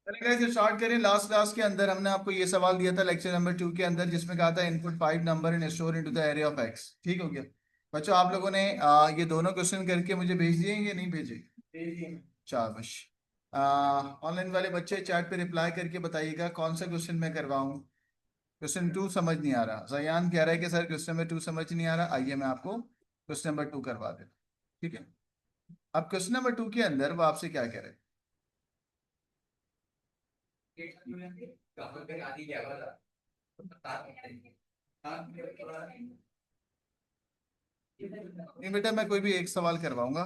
चलिए guys, start करें। Last class के अंदर हमने आपको ये सवाल दिया था लेक्चर नंबर 2 के अंदर, जिसमें कहा था input 5 number and store into the array of x. ठीक हो गया बच्चों? आप लोगों ने ये दोनों क्वेश्चन करके मुझे भेज दिए या नहीं भेजे? शाबाश। ऑनलाइन वाले बच्चे चैट पे रिप्लाई करके बताइएगा कौन सा क्वेश्चन मैं करवाऊं। क्वेश्चन 2 समझ नहीं आ रहा। जयान कह रहा है कि सर क्वेश्चन नंबर 2 समझ नहीं आ रहा। आइए मैं आपको क्वेश्चन नंबर 2 करवा देता हूं। ठीक है? अब क्वेश्चन नंबर 2 के अंदर वो आपसे क्या कह रहे हैं? नहीं बेटा, मैं कोई भी एक सवाल करवाऊंगा।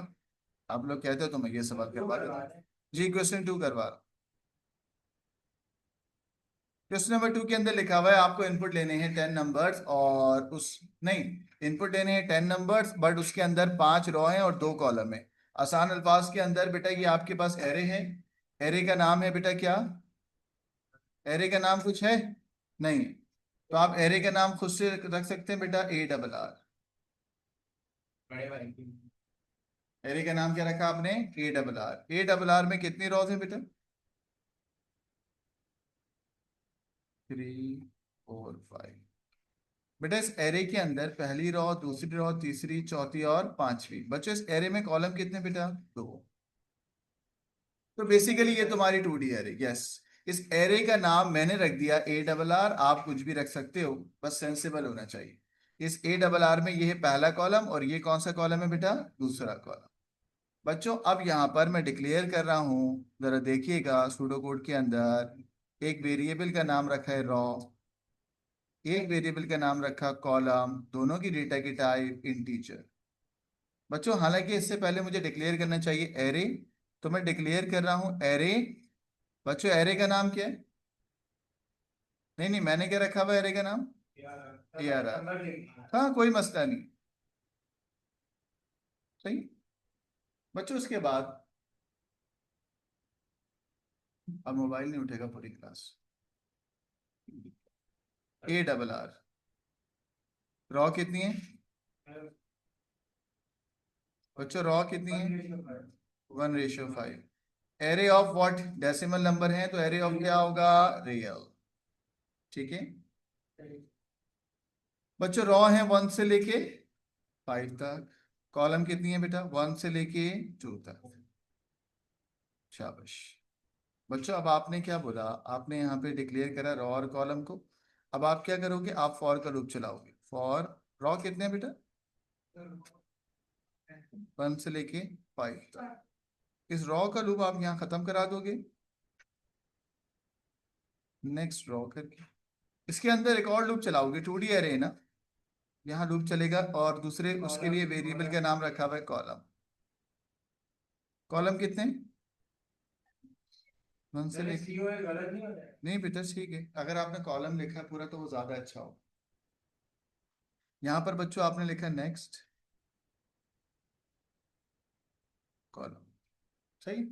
आप लोग कहते हो तो मैं ये सवाल करवा देता हूँ। जी, क्वेश्चन 2 करवा रहा हूं। क्वेश्चन नंबर 2 के अंदर लिखा हुआ है आपको इनपुट लेने हैं 10 नंबर्स और उस नहीं, इनपुट लेने हैं 10 नंबर्स बट उसके अंदर 5 रो हैं और 2 कॉलम है। आसान अल्फाज के अंदर बेटा ये आपके पास एरे है। एरे का नाम है बेटा क्या? एरे का नाम कुछ है? नहीं। तो आप एरे का नाम खुद से रख सकते हैं बेटा, ए डबल आर। एरे का नाम क्या रखा आपने? A double R. A double R में कितनी रोज है बेटा? 3, 4, 5। बेटा इस एरे के अंदर पहली रो, दूसरी रो, तीसरी, चौथी और पांचवी। बच्चों इस एरे में कॉलम कितने बेटा? 2। तो बेसिकली ये तुम्हारी 2D एरे। यस। इस एरे का नाम मैंने रख दिया ए डबल आर। आप कुछ भी रख सकते हो, बस सेंसिबल होना चाहिए। इस ए डबल आर में ये है पहला कॉलम और ये कौन सा कॉलम है बेटा? दूसरा कॉलम। बच्चों अब यहाँ पर मैं डिक्लेयर कर रहा हूँ, जरा देखिएगा सूडो कोड के अंदर एक वेरिएबल का नाम रखा है रॉ, एक वेरिएबल का नाम रखा कॉलम, दोनों की डेटा की टाइप इंटीजर। बच्चों हालांकि इससे पहले मुझे डिक्लेयर करना चाहिए एरे, तो मैं डिक्लेयर कर रहा हूँ एरे। बच्चों एरे का नाम क्या है? नहीं नहीं, मैंने क्या रखा हुआ है एरे का नाम? A R R. हाँ कोई मसला नहीं। सही। बच्चों उसके बाद अब मोबाइल नहीं उठेगा पूरी class. A double R. Raw कितनी है बच्चों? रॉ कितनी है? 1:5। Array of what? Decimal number है तो एरे ऑफ क्या होगा? रियल। ठीक है बच्चों, रॉ है 1 से लेके 5 तक। कॉलम कितनी है बेटा? 1 से लेके 2 तक। शाबाश। बच्चों अब आपने क्या बोला? आपने यहाँ पे डिक्लेयर करा रॉ और कॉलम को। अब आप क्या करोगे? आप फॉर का लूप चलाओगे। फॉर रॉ कितने हैं बेटा? 1 से लेके 5 तक। इस रॉ का लूप आप यहाँ खत्म करा दोगे, नेक्स्ट रॉ करके इसके अंदर एक और लूप चलाओगे। 2D एरे है ना, यहाँ लूप चलेगा और दूसरे उसके लिए वेरिएबल का नाम रखा हुआ है कॉलम। कॉलम कितने? 1 से लेके नहीं बेटा ठीक है, अगर आपने कॉलम लिखा है पूरा तो वो ज्यादा अच्छा हो। यहाँ पर बच्चों आपने लिखा नेक्स्ट कॉलम। सही।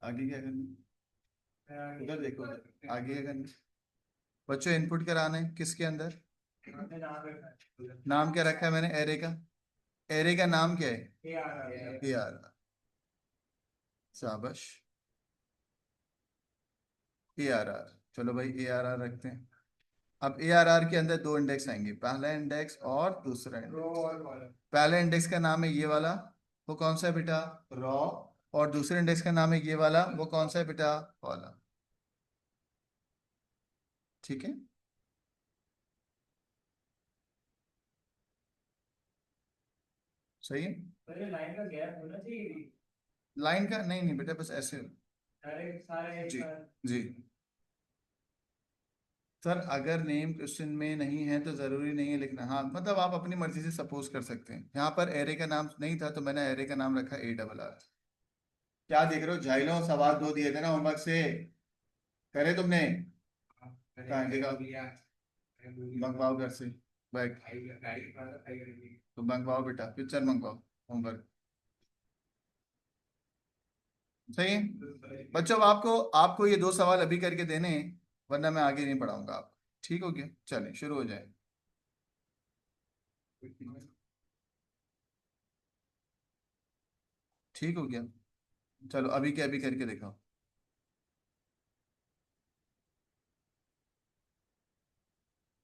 आगे क्या करना? उधर देखो, उधर आगे क्या करना? बच्चों इनपुट कराना है किसके अंदर? नाम क्या रखा है मैंने एरे का? एरे का नाम क्या है? A R. शाबाश। A R R. चलो भाई ए आर आर रखते हैं। अब ए आर आर के अंदर 2 इंडेक्स आएंगे, पहला इंडेक्स और दूसरा इंडेक्स। पहले इंडेक्स का नाम है ये वाला, वो कौन सा है बेटा? रॉ। और दूसरे इंडेक्स का नाम है ये वाला, वो कौन सा है बेटा? कॉलम। ठीक है। सही है। लाइन का नहीं नहीं बेटा, बस ऐसे। जी। जी सर, अगर नेम क्वेश्चन में नहीं है तो जरूरी नहीं है लिखना। हाँ मतलब आप अपनी मर्जी से सपोज कर सकते हैं। यहाँ पर एरे का नाम नहीं था तो मैंने एरे का नाम रखा ए डबल आर। क्या देख रहे हो झाइलो? सवाल 2 दिए थे ना होमवर्क से, करे तुमने? कहाँ देखा? मंगवाओ घर से बैग। तो मंगवाओ बेटा, पिक्चर मंगवाओ, होमवर्क। सही है बच्चों, अब आपको आपको ये 2 सवाल अभी करके देने हैं, वरना मैं आगे नहीं पढ़ाऊंगा आप। ठीक हो गया? चलें शुरू हो जाए। ठीक हो गया? चलो अभी के अभी करके दिखाओ।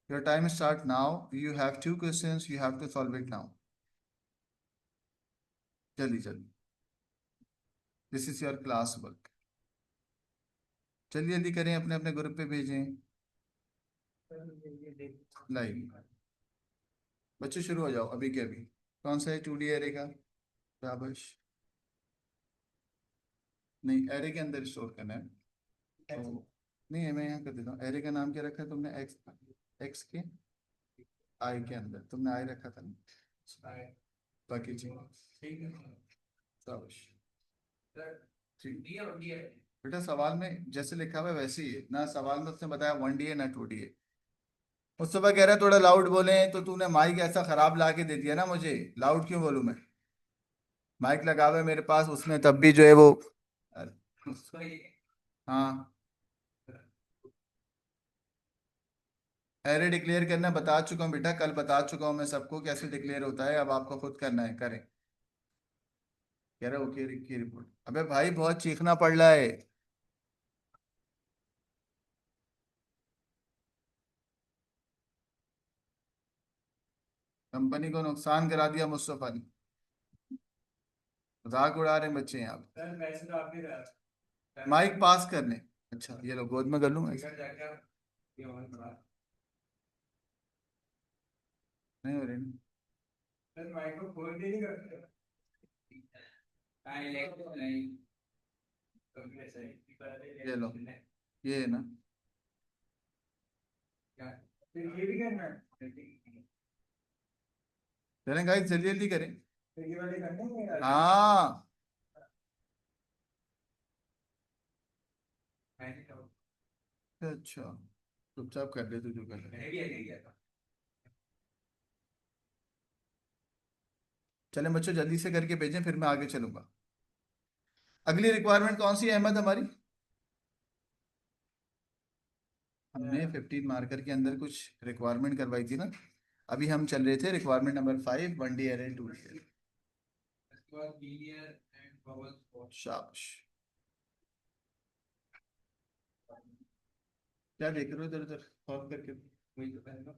Your time start now, you have 2 questions, you have to solve it now. जल्दी जल्दी। This is your class work. जल्दी जल्दी करें, अपने अपने ग्रुप पे भेजें लाइव। बच्चों शुरू हो जाओ अभी के अभी। कौन सा है 2D एरे का? शाबाश। नहीं, एरे के अंदर स्टोर करना है। तो नहीं है, मैं यहाँ कर देता हूँ। एरे का नाम क्या रखा है तुमने? एक्स। एक्स के आई के अंदर तुमने आई रखा था ना, बाकी चीज। शाबाश। ठीक। बेटा सवाल में जैसे लिखा हुआ है वैसे ही है ना। सवाल में उसने बताया 1D है ना 2D है। उस सुबह कह रहा है थोड़ा लाउड बोले, तो तूने माइक ऐसा खराब ला के दे दिया ना मुझे। लाउड क्यों बोलूं मैं? माइक लगा हुआ है मेरे पास, उसमें तब भी जो है वो। हाँ। एरे डिक्लेयर करना बता चुका हूँ बेटा, कल बता चुका हूँ मैं सबको कैसे डिक्लेयर होता है। अब आपको खुद करना है, करें। कह रहा ओके की रिपोर्ट। अबे भाई बहुत चीखना पड़ रहा है। कंपनी को नुकसान करा दिया मुस्तफा ने। मजाक उड़ा रहे हैं बच्चे यहाँ पे। माइक पास करने। अच्छा ये लो, गोद में कर लूंगा ऐसे। नहीं हो रही ना। ये लो, ये है ना। चलें गाइस, जल्दी जल्दी करें। हाँ। अच्छा, चुपचाप कर ले तू जो कर ले। चलें बच्चों, जल्दी से करके भेजें, फिर मैं आगे चलूंगा। अगली रिक्वायरमेंट कौन सी है अहमद हमारी? हमने 15 मार्कर के अंदर कुछ रिक्वायरमेंट करवाई थी ना। अभी हम चल रहे थे requirement number 5, 1D array 2D array. शाबाश। क्या देख रहे हो इधर उधर सॉल्व करके? वही तो पहले।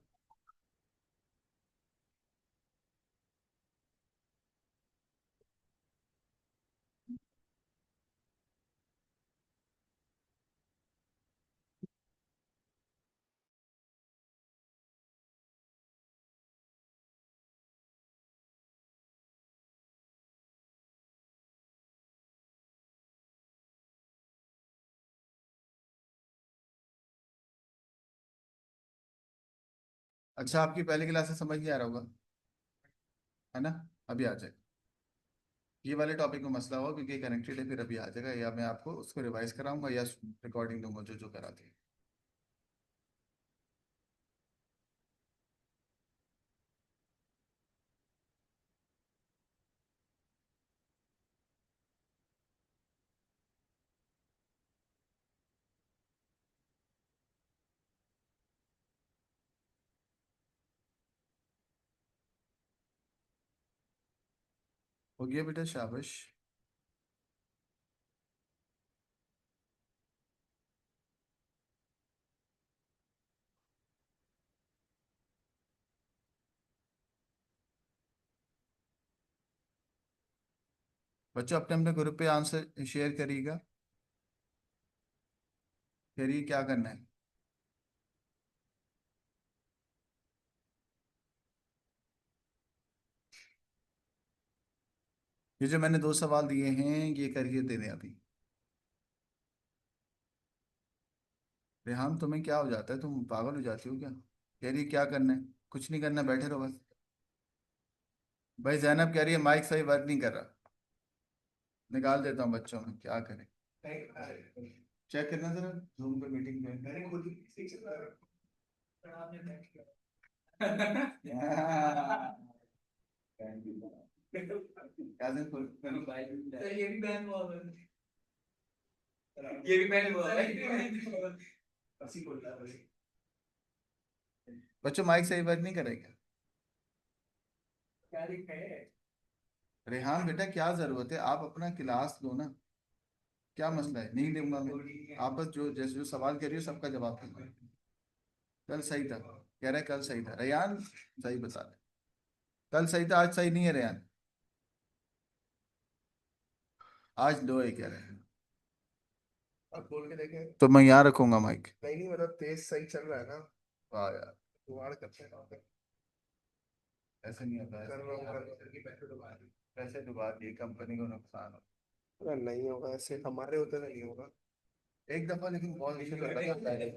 अच्छा, आपकी पहली क्लास से समझ नहीं आ रहा होगा, है ना? अभी आ जाएगा। ये वाले टॉपिक में मसला हो क्योंकि कनेक्टेड है, फिर अभी आ जाएगा, या मैं आपको उसको रिवाइज कराऊंगा या रिकॉर्डिंग दूंगा जो जो कराते हैं। हो गया बेटा, शाबाश। बच्चों अपने अपने ग्रुप पे आंसर शेयर करिएगा। करिए, क्या करना है? ये जो मैंने 2 सवाल दिए हैं ये करके दे दें अभी। रेहान तुम्हें क्या हो जाता है, तुम पागल हो जाती हो क्या? कह रही है क्या करना है? कुछ नहीं करना, बैठे रहो बस। भाई जैनब कह रही है माइक सही वर्क नहीं कर रहा। निकाल देता हूँ बच्चों में, क्या करें। चेक करना जरा जूम पे मीटिंग में। काजिन ये भी बैन हुआ है। ये भी बैन हुआ है। बच्चों माइक सही वर्क नहीं करेगा। रेहान बेटा क्या जरूरत है, आप अपना क्लास लो ना। क्या मसला है? नहीं दूंगा मैं। आप बस जो जैसे जो सवाल कर रही हो सबका जवाब दूंगा। कल सही था, कह रहे कल सही था रेयान, सही बता रहे। कल सही था, आज सही नहीं है रेयान। आज दो है कह रहे हैं। अब बोल के देखें। तो मैं यहाँ रखूंगा माइक। नहीं नहीं, मतलब तेज सही चल रहा है ना। वाह यार, जुगाड़ करते हैं वहाँ पे। ऐसे नहीं होता, कर ऐसे रहा नहीं हूँ कर रहा होता। पैसे डुबा दिए, कंपनी को नुकसान हो। हूँ। अरे नहीं होगा, ऐसे हमारे होते तो नहीं होगा। एक दफा लेकिन बहुत इशू लगा था पहले।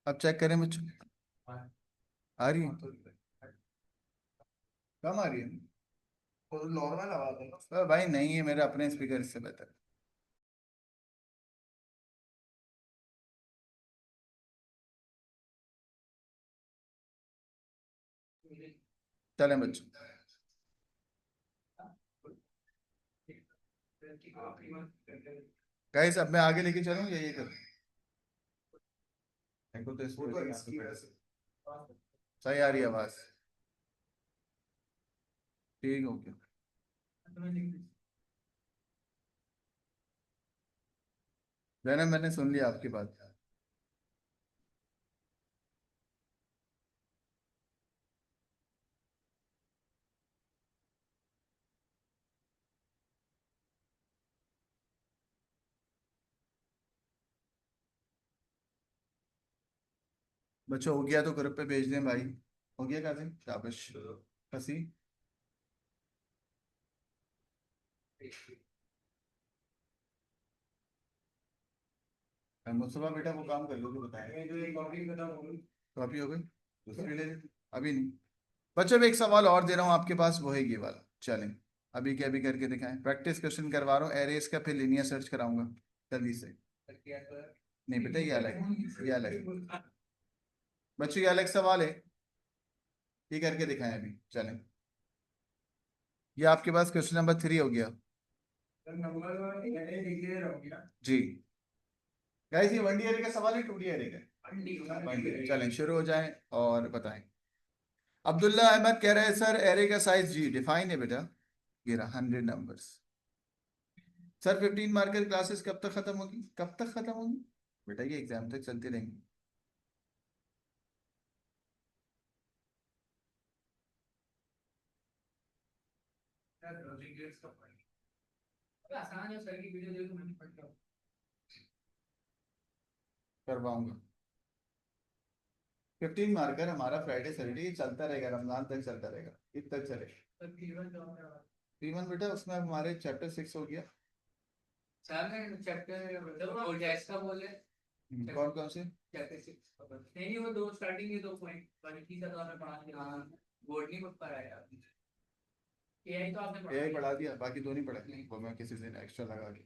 अब चेक करें बच्चों, आ रही है? कम आ रही है? तो नॉर्मल आवाज है ना। भाई नहीं है, मेरे अपने स्पीकर से बेहतर। चलें बच्चों, गाइस अब मैं आगे लेके चलूं या ये करूं? देखो तो वो तो इसको इसकी वैसे। सही आ रही है आवाज? ठीक हो गया। जैनब मैंने सुन लिया आपकी बात। बच्चों हो गया तो ग्रुप पे भेज दें भाई। हो गया काजिम, शाबाश। हंसी। मुस्तफा बेटा वो काम कर लो जो बताया। कॉपी हो गई, दूसरी ले लेते। अभी नहीं। बच्चों मैं एक सवाल और दे रहा हूँ आपके पास, वो है ये वाला। चलें, अभी क्या अभी करके दिखाएं। प्रैक्टिस क्वेश्चन करवा रहा हूँ एरेस का, फिर लिनियर सर्च कराऊंगा जल्दी से। नहीं बेटा ये अलग है, ये अलग है। बच्चों ये अलग सवाल है, ये करके दिखाएं अभी। चलें, ये आपके पास क्वेश्चन नंबर 3 हो गया जी। गाइस ये 1D एरे का सवाल है, 2D एरे का? 1D। चलें शुरू हो जाएं और बताएं। अब्दुल्ला अहमद कह रहे हैं सर एरे का साइज जी डिफाइन है बेटा। ये रहा 100 नंबर्स। सर 15 मार्कर क्लासेस कब तक खत्म होगी? कब तक खत्म होगी बेटा? ये एग्जाम तक चलती रहेंगी। करवाऊंगा। 15 मार्कर हमारा फ्राइडे सैटरडे चलता रहेगा, रमजान तक चलता रहेगा। ईद तक चलेगा। P1 बेटा उसमें हमारे चैप्टर 6 हो गया। कौन कौन से? एआई पढ़ा दिया, बाकी दो नहीं पढ़े, वो मैं किसी दिन एक्स्ट्रा लगा के।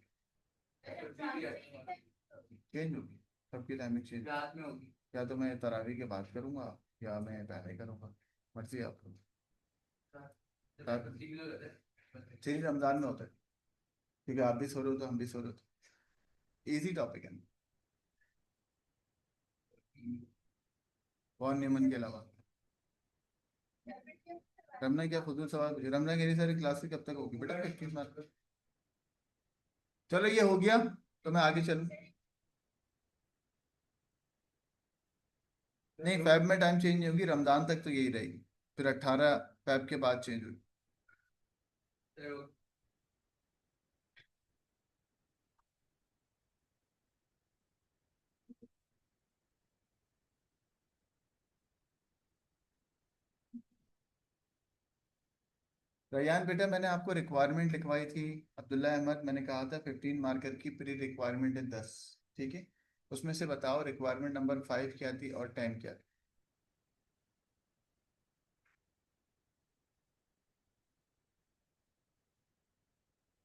चेंज होगी, सबकी टाइमिंग चेंज रात में होगी। या तो मैं तरावी के बाद करूंगा या मैं पहले करूंगा, मर्जी है आपको। चलिए रमजान में होता है, ठीक है आप भी सो रहे हो तो हम भी सो रहे हो, इजी टॉपिक है। कौन नियमन के अलावा? रमना क्या फजूल सवाल पूछे? रमना कह रही सारी क्लास कब तक होगी बेटा? 21 मार्च तक। चलो ये हो गया, तो मैं आगे चलूं? नहीं, फैब में टाइम चेंज नहीं होगी, रमजान तक तो यही रहेगी, फिर 18 फैब के बाद चेंज होगी। रैयान बेटा, मैंने आपको रिक्वायरमेंट लिखवाई थी। अब्दुल्ला अहमद, मैंने कहा था 15 मार्कर की प्री रिक्वायरमेंट है 10। ठीक है, उसमें से बताओ रिक्वायरमेंट नंबर 5 क्या थी और टाइम क्या थी?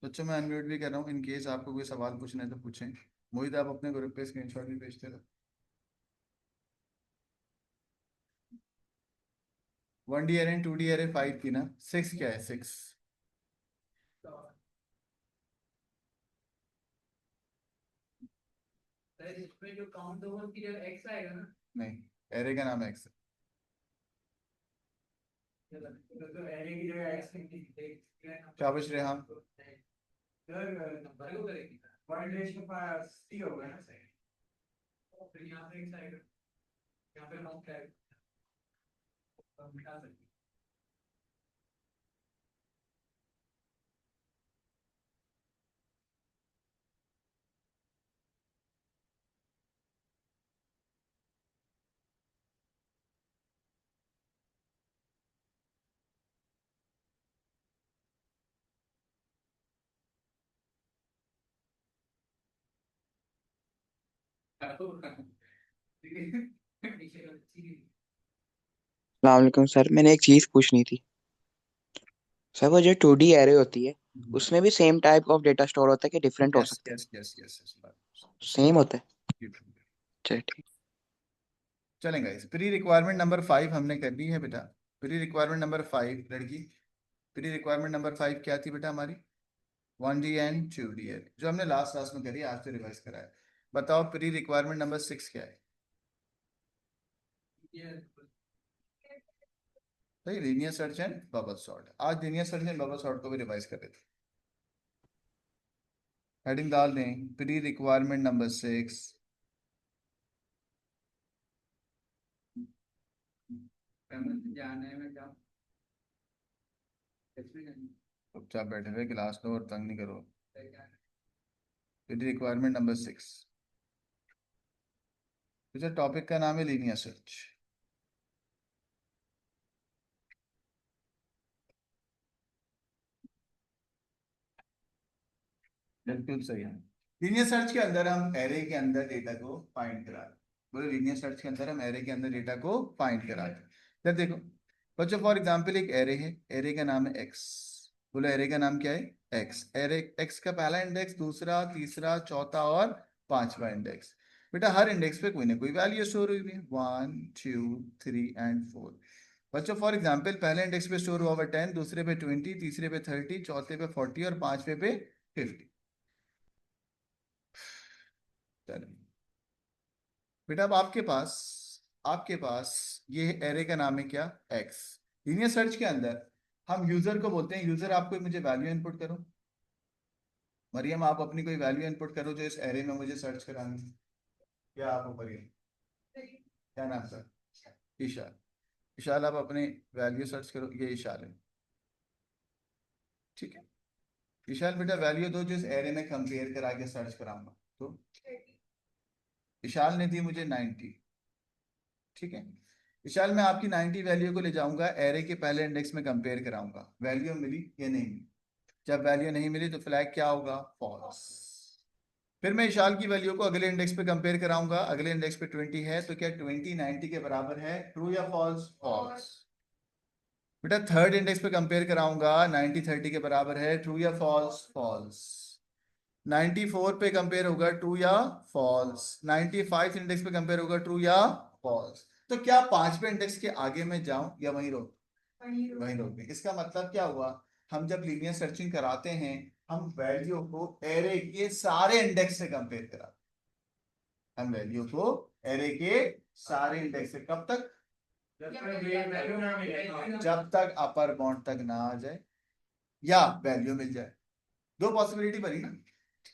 बच्चों मैं अनम्यूट भी कर रहा हूँ, इन केस आपको कोई सवाल पूछना है तो पूछें। मोहित, आप अपने ग्रुप पे स्क्रीनशॉट भी भेजते रहो। 1D एरे 2D एरे 5 थी ना, 6 क्या है 6? इसमें जो काउंट ओवर पीरियड एक्स आएगा ना? नहीं, एरे का नाम एक्स है। तो एरे की जगह एक्स, शाबाश रेहान। सर नंबर को करेंगे, 1 होगा ना सही, तो फिर यहाँ पे एक्स आएगा, यहाँ पे काउंट आएगा, तो मिटा सकते हैं। वालेकुम सर, मैंने एक चीज पूछनी थी। सर वो जो 2D एरे होती है, उसमें भी same type of data store होता है कि डिफरेंट हो यस सकते यस यस यस यस। हैं? सेम होता है। चलिए ठीक। चलेंगे, इस प्री रिक्वायरमेंट नंबर 5 हमने कर ली है बेटा। प्री रिक्वायरमेंट नंबर 5 लड़की, प्री रिक्वायरमेंट नंबर 5 क्या थी बेटा हमारी? 1D एंड 2D है, जो हमने लास्ट क्लास में करी, आज तो रिवाइज करा है। बताओ प्री रिक्वायरमेंट नंबर 6 क्या है? भाई linear search and bubble sort, आज linear search and bubble sort को भी रिवाइज कर रहे थे। हेडिंग डाल दें, प्री रिक्वायरमेंट नंबर 6। जाने में क्या, चुपचाप बैठे हुए क्लास लो और तंग नहीं करो। प्री रिक्वायरमेंट नंबर 6, तो टॉपिक का नाम है लीनियर सर्च। बिल्कुल सही है। लीनियर सर्च के अंदर हम एरे के अंदर डेटा को फाइंड कराते हैं। बोलो, लीनियर सर्च के अंदर हम एरे के अंदर डेटा को फाइंड कराते हैं। जब देखो बच्चों, फॉर एग्जांपल एक एरे है, एरे का नाम है एक्स। बोलो एरे का नाम क्या है? एक्स। एरे एक्स का पहला इंडेक्स, दूसरा, तीसरा, चौथा और पांचवा इंडेक्स। बेटा हर इंडेक्स पे कोई ना कोई वैल्यू स्टोर हुई है, 1 2 3 एंड 4। बच्चों फॉर एग्जाम्पल पहले इंडेक्स पे स्टोर हुआ हुआ 10, दूसरे पे 20, तीसरे पे 30, चौथे पे 40 और पांचवे पे 50। चलो बेटा, अब आपके पास ये एरे का नाम है क्या? एक्स। लीनियर सर्च के अंदर हम यूजर को बोलते हैं, यूजर आप कोई मुझे वैल्यू इनपुट करो। मरियम, आप अपनी कोई वैल्यू इनपुट करो जो इस एरे में मुझे सर्च करानी है। क्या आप हो मरियम? क्या नाम सर? ईशान। ईशान, आप अपनी वैल्यू सर्च करो, ये ईशान है। ठीक है, ईशान बेटा वैल्यू दो जो इस एरे में कंपेयर करा के सर्च कराऊंगा। तो ईशान ने दी मुझे 90। ठीक है, विशाल मैं आपकी 90 वैल्यू को ले जाऊंगा एरे के पहले इंडेक्स में कंपेयर कराऊंगा, वैल्यू मिली या नहीं मिली? जब वैल्यू नहीं मिली तो फ्लैग क्या होगा? फॉल्स। फिर मैं विशाल की वैल्यू को अगले इंडेक्स पे कंपेयर कराऊंगा, अगले इंडेक्स पे 20 है, तो क्या 20 90 के बराबर है? ट्रू या फॉल्स? फॉल्स। बेटा थर्ड इंडेक्स पे कंपेयर कराऊंगा, 90 30 के बराबर है, ट्रू या फॉल्स? फॉल्स। 94 पे कंपेयर होगा, ट्रू या फॉल्स? 95 इंडेक्स पे कंपेयर होगा, ट्रू या फॉल्स? तो क्या पांचवें इंडेक्स के आगे में जाऊं या वहीं रोक? वहीं रोक दें। इसका मतलब क्या हुआ? हम जब लीनियर सर्चिंग कराते हैं, हम वैल्यू को एरे के सारे इंडेक्स से कंपेयर कराते हैं। हम वैल्यू को एरे के सारे इंडेक्स से कब तक? जब तक अपर बाउंड तक ना आ जाए या वैल्यू मिल जाए। दो पॉसिबिलिटी बनी ना,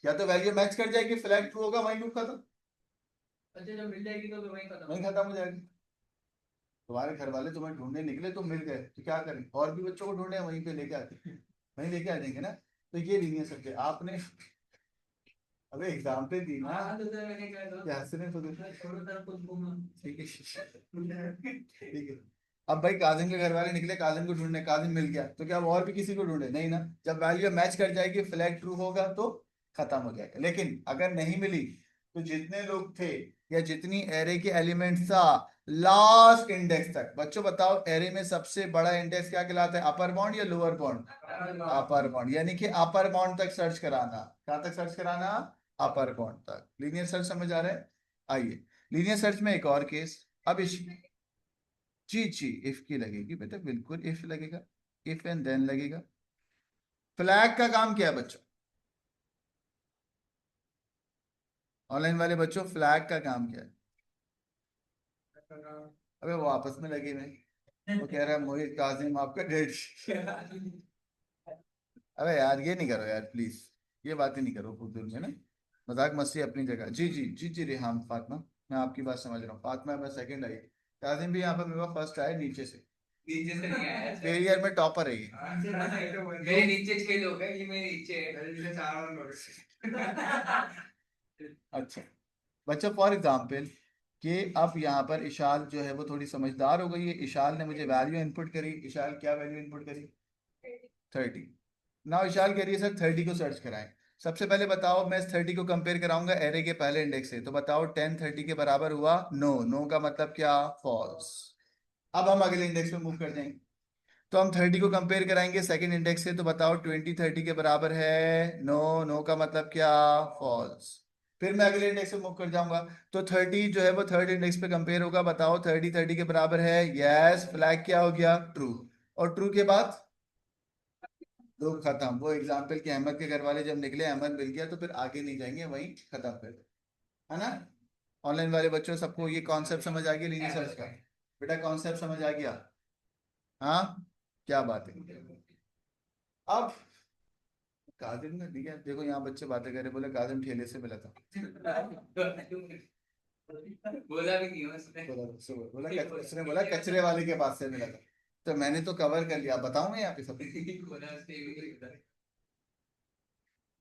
या तो वैल्यू मैच कर जाएगी, फ्लैग ट्रू होगा, वहीं लूप खत्म। अच्छा जब मिल जाएगी तो फिर वहीं खत्म। वहीं खत्म हो जाएगी। तुम्हारे घर वाले तुम्हें ढूंढने निकले, तुम मिल गए, तो क्या करें, और भी बच्चों को ढूंढे, वहीं पे लेके आते, वहीं लेके आ जाएंगे ना। तो ये लीनियर सर्च आपने, अबे एग्जाम्पल दी ना। हाँ तो सर मैंने कहा था क्या हंसने तो दे। छोड़ो तरफ कुछ घूमा। ठीक है ठीक है। अब भाई काजिम के घर वाले निकले काजिम को ढूंढने, काजिम मिल गया, तो क्या अब और भी किसी को ढूंढे, नहीं ना। जब वैल्यू मैच कर जाएगी, फ्लैग ट्रू होगा तो खत्म हो जाएगा। लेकिन अगर नहीं मिली, तो जितने लोग थे या जितनी एरे के एलिमेंट्स था, लास्ट इंडेक्स तक, बच्चों बताओ एरे में सबसे बड़ा इंडेक्स क्या कहलाता है, अपर बाउंड या लोअर बाउंड? अपर बाउंड, यानी कि अपर बाउंड तक सर्च कराना। कहाँ तक सर्च कराना? अपर बाउंड तक। लीनियर सर्च समझ आ रहा है? आइए, लीनियर सर्च में एक और केस। अब इस, जी जी, इफ की लगेगी बेटा, बिल्कुल इफ लगेगा, इफ एंड देन लगेगा। फ्लैग का काम क्या है बच्चों? ऑनलाइन वाले बच्चों, फ्लैग का काम क्या है? अबे वो आपस में लगे हुए, वो कह रहा है मोहित काजिम आपका डेट। अबे यार ये नहीं करो यार प्लीज, ये बातें नहीं करो फुजूल में ना। मजाक मस्ती अपनी जगह। जी जी जी जी रेहान फातिमा, मैं आपकी बात समझ रहा हूँ। फातिमा मैं सेकंड आई, काजिम भी यहाँ पर मेरे पास फर्स्ट आया नीचे से। नीचे से नहीं आया सर। मेरे ईयर में टॉपर है ये। मेरे नीचे 6 लोग हैं, ये मेरे नीचे है। मेरे नीचे 4 और लोग अच्छा बच्चों, फॉर एग्जाम्पल कि अब यहाँ पर इशाल जो है वो थोड़ी समझदार हो गई है। इशाल ने मुझे वैल्यू इनपुट करी। इशाल क्या वैल्यू इनपुट करी? 30। नाउ इशाल कह रही है सर 30 को सर्च कराएं। सबसे पहले बताओ, मैं इस 30 को कंपेयर कराऊंगा एरे के पहले इंडेक्स से, तो बताओ 10 30 के बराबर हुआ? नो। नो का मतलब क्या? फॉल्स। अब हम अगले इंडेक्स में मूव कर जाएंगे, तो हम 30 को कंपेयर कराएंगे सेकंड इंडेक्स से, तो बताओ 20 30 के बराबर है? नो। नो का मतलब क्या? फॉल्स। फिर मैं अगले इंडेक्स पे मूव कर जाऊंगा, तो 30 जो है वो थर्ड इंडेक्स पे कंपेयर होगा, बताओ 30 30 के बराबर है? यस। फ्लैग क्या हो गया? ट्रू। और ट्रू के बाद दो खत्म। वो एग्जाम्पल के अहमद के घर वाले जब निकले, अहमद मिल गया, तो फिर आगे नहीं जाएंगे, वहीं खत्म कर, है ना। ऑनलाइन वाले बच्चों सबको ये कॉन्सेप्ट समझ आ गया लीनियर सर्च का? बेटा कॉन्सेप्ट समझ आ गया? हाँ, क्या बात है। अब काजिम ने दिया, देखो यहाँ बच्चे बातें कर रहे, बोले काजिम ठेले से मिला था। बोला भी नहीं उसने। उसने बोला कचरे वाले के पास से मिला था, तो मैंने तो कवर कर लिया। बताऊं मैं यहाँ पे सब? बोला उसने भी नहीं बोला।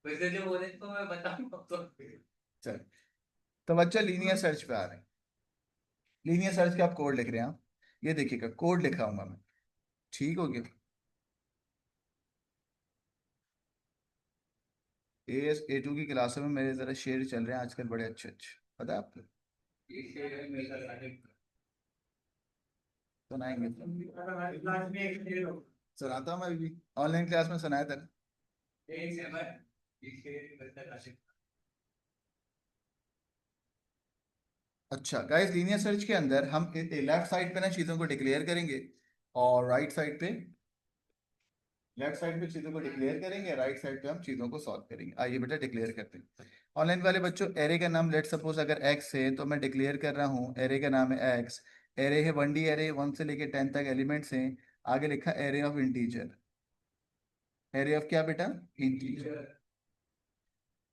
वैसे जो बोले तो मैं बताऊंगा तो। चल, तो बच्चा लीनियर सर्च पे आ रहे हैं। लीनियर सर्च का आप कोड लिख रहे हैं, आप ये देखिएगा, कोड लिखाऊंगा मैं, ठीक हो गया। A2 की क्लासों में मेरे जरा शेर चल रहे हैं आजकल, बड़े अच्छे अच्छे, पता है आपको? ये शेर है मेरा साहिब। सुनाएंगे, हमारी क्लास में एक शेर हो। सुनाता हूँ मैं भी, ऑनलाइन क्लास में सुनाया था। एक समय ये शेर मेरा साहिब। अच्छा गाइस, लीनियर सर्च के अंदर हम लेफ्ट साइड पे ना चीजों को डिक्लेयर करेंगे, और राइट साइड पे, लेफ्ट साइड पे चीजों को डिक्लेयर करेंगे, राइट साइड पे हम चीजों को सॉल्व करेंगे। आइए बेटा डिक्लेयर करते हैं। ऑनलाइन वाले बच्चों, एरे का नाम लेट सपोज अगर एक्स है, तो मैं डिक्लेयर कर रहा हूँ एरे का नाम है एक्स। एरे है 1D एरे, 1 से लेके 10 तक एलिमेंट्स हैं। आगे लिखा array of integer. Array of क्या बेटा? इंटीजर।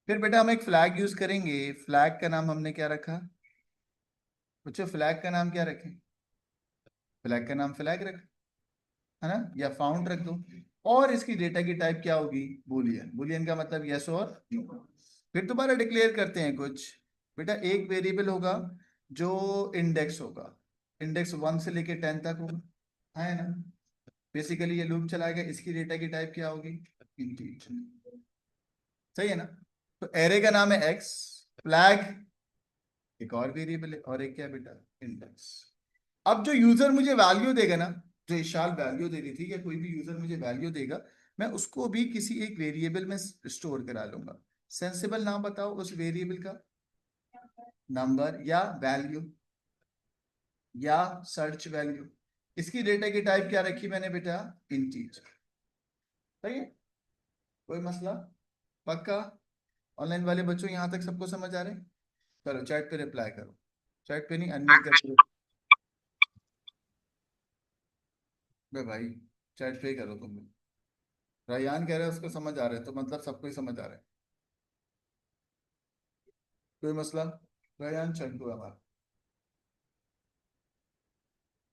फिर बेटा हम एक फ्लैग यूज करेंगे। फ्लैग का नाम हमने क्या रखा बच्चों? फ्लैग का नाम क्या रखें? फ्लैग का नाम फ्लैग रख, है ना, या फाउंड रख दो। और इसकी डेटा की टाइप क्या होगी? बुलियन। बुलियन का मतलब यस और नो। फिर दोबारा डिक्लेयर करते हैं कुछ। बेटा एक वेरिएबल होगा जो इंडेक्स होगा, इंडेक्स 1 से लेके 10 तक होगा, है ना। बेसिकली ये लूप चलाएगा, इसकी डेटा की टाइप क्या होगी? इंटीजर। सही है ना। तो एरे का नाम है एक्स, फ्लैग एक और वेरिएबल है, और एक क्या है बेटा? इंडेक्स। अब जो यूजर मुझे वैल्यू देगा ना, जो इशाल वैल्यू दे रही थी, या कोई भी यूजर मुझे वैल्यू देगा, मैं उसको भी किसी एक वेरिएबल में स्टोर करा लूंगा। सेंसिबल नाम बताओ उस वेरिएबल का? नंबर या वैल्यू या सर्च वैल्यू। इसकी डेटा की टाइप क्या रखी मैंने बेटा? इंटीजर। सही है, कोई मसला? पक्का? ऑनलाइन वाले बच्चों यहाँ तक सबको समझ आ रहे हैं? चलो चैट पे रिप्लाई करो, चैट पे नहीं, अनम्यूट करके। बे भाई, चैट पे ही करो तुम। रयान कह रहे हैं उसको समझ आ रहा है, तो मतलब सबको ही समझ आ रहा है। कोई मसला? रयान चंटू हमारा।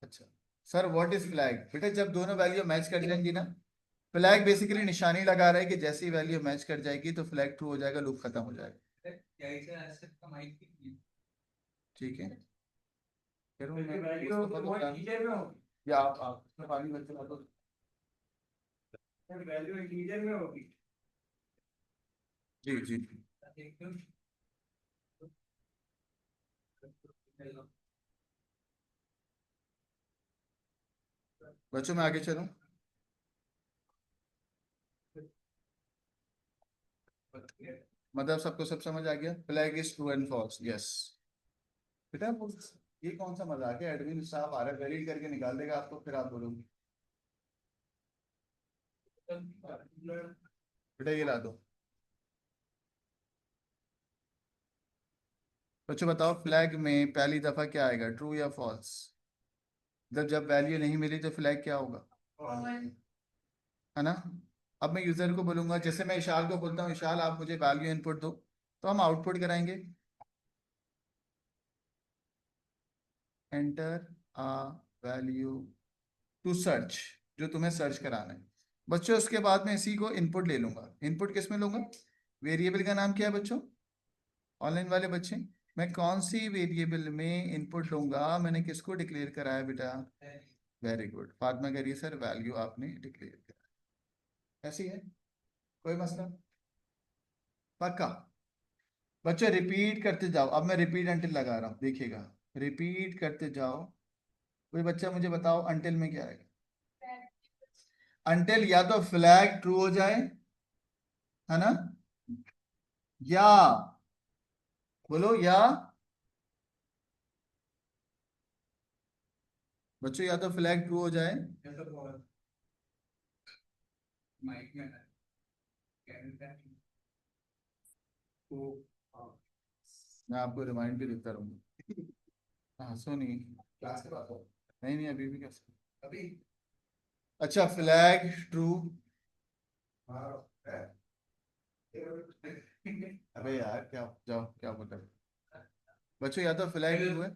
अच्छा सर, व्हाट इज फ्लैग? बेटा जब दोनों वैल्यू मैच कर जाएंगी ना, फ्लैग बेसिकली निशानी लगा रहा है कि जैसी वैल्यू मैच कर जाएगी तो फ्लैग ट्रू हो जाएगा, लूप खत्म हो जाएगा। ठीक है, फिर या आप उसमें पानी भर के ला दो। जी जी जी। बच्चों मैं आगे चलूं? मतलब सबको सब समझ आ गया? Flag is true and false, yes. बेटा ये कौन सा मजाक है? एडमिन साहब आ रहा है, वैलिड करके निकाल देगा आपको, फिर आप बोलोगे। बेटा ये ला दो। बच्चों बताओ, फ्लैग में पहली दफा क्या आएगा, ट्रू या फॉल्स? जब जब वैल्यू नहीं मिली तो फ्लैग क्या होगा, है ना? अब मैं यूजर को बोलूंगा, जैसे मैं इशाल को बोलता हूँ, इशाल आप मुझे वैल्यू इनपुट दो, तो हम आउटपुट कराएंगे enter a value to search, जो तुम्हें सर्च कराना है। बच्चों उसके बाद में इसी को इनपुट ले लूंगा। इनपुट किस में लूंगा? वेरिएबल का नाम क्या है बच्चों, ऑनलाइन वाले बच्चे? मैं कौन सी वेरिएबल में इनपुट लूंगा? मैंने किसको डिक्लेयर कराया बेटा? वेरी गुड, फातिमा कह रही है सर वैल्यू आपने डिक्लेयर करा। ऐसी है, कोई मसला? पक्का? बच्चों रिपीट करते जाओ, अब मैं रिपीट अंटिल लगा रहा हूँ, देखिएगा। रिपीट करते जाओ। कोई बच्चा मुझे बताओ अंटिल में क्या आएगा? अंटिल या तो फ्लैग ट्रू हो जाए, है ना, या बोलो या, बच्चों या तो फ्लैग ट्रू हो जाए, माइक में मैं आपको रिमाइंड भी देता रहूंगा। हाँ सोनी क्लास के बाद हो? नहीं नहीं अभी भी कैसे अभी? अच्छा फ्लैग ट्रू। अबे यार क्या जाओ क्या बोल रहे हो? बच्चों या तो फ्लैग ट्रू है,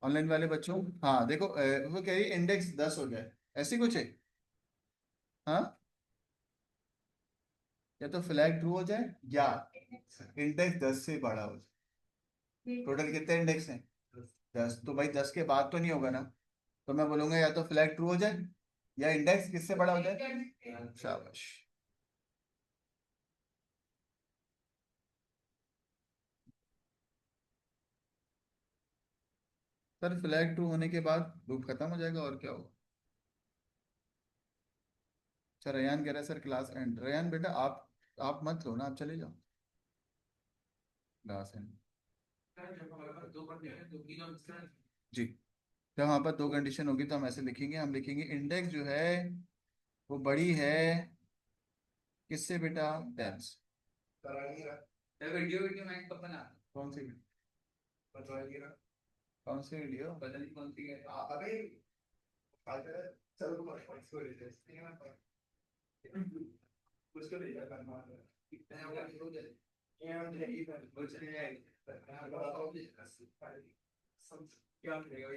ऑनलाइन वाले बच्चों। हाँ देखो वो कह रही इंडेक्स 10 हो जाए, ऐसी कुछ है? हाँ, या तो फ्लैग ट्रू हो जाए या इंडेक्स 10 से बड़ा हो जाए। टोटल कितने इंडेक्स हैं? 10। तो भाई 10 के बाद तो नहीं होगा ना, तो मैं बोलूंगा या तो फ्लैग ट्रू हो जाए या इंडेक्स किससे बड़ा हो जाए। शाबाश। सर फ्लैग ट्रू होने के बाद लूप खत्म हो जाएगा, और क्या होगा? अच्छा रेयान कह रहा है सर क्लास एंड। रेयान बेटा आप मत लो ना, आप चले जाओ क्लास एंड। जी, जब वहाँ पर दो कंडीशन होगी तो हम ऐसे लिखेंगे, हम लिखेंगे इंडेक्स जो है वो बड़ी है किससे बेटा, 10। वीडियो वीडियो मैं कब बना कौन सी? कौन सी वीडियो? पता नहीं कौन सी है अबे चलो उसको ले उसको ले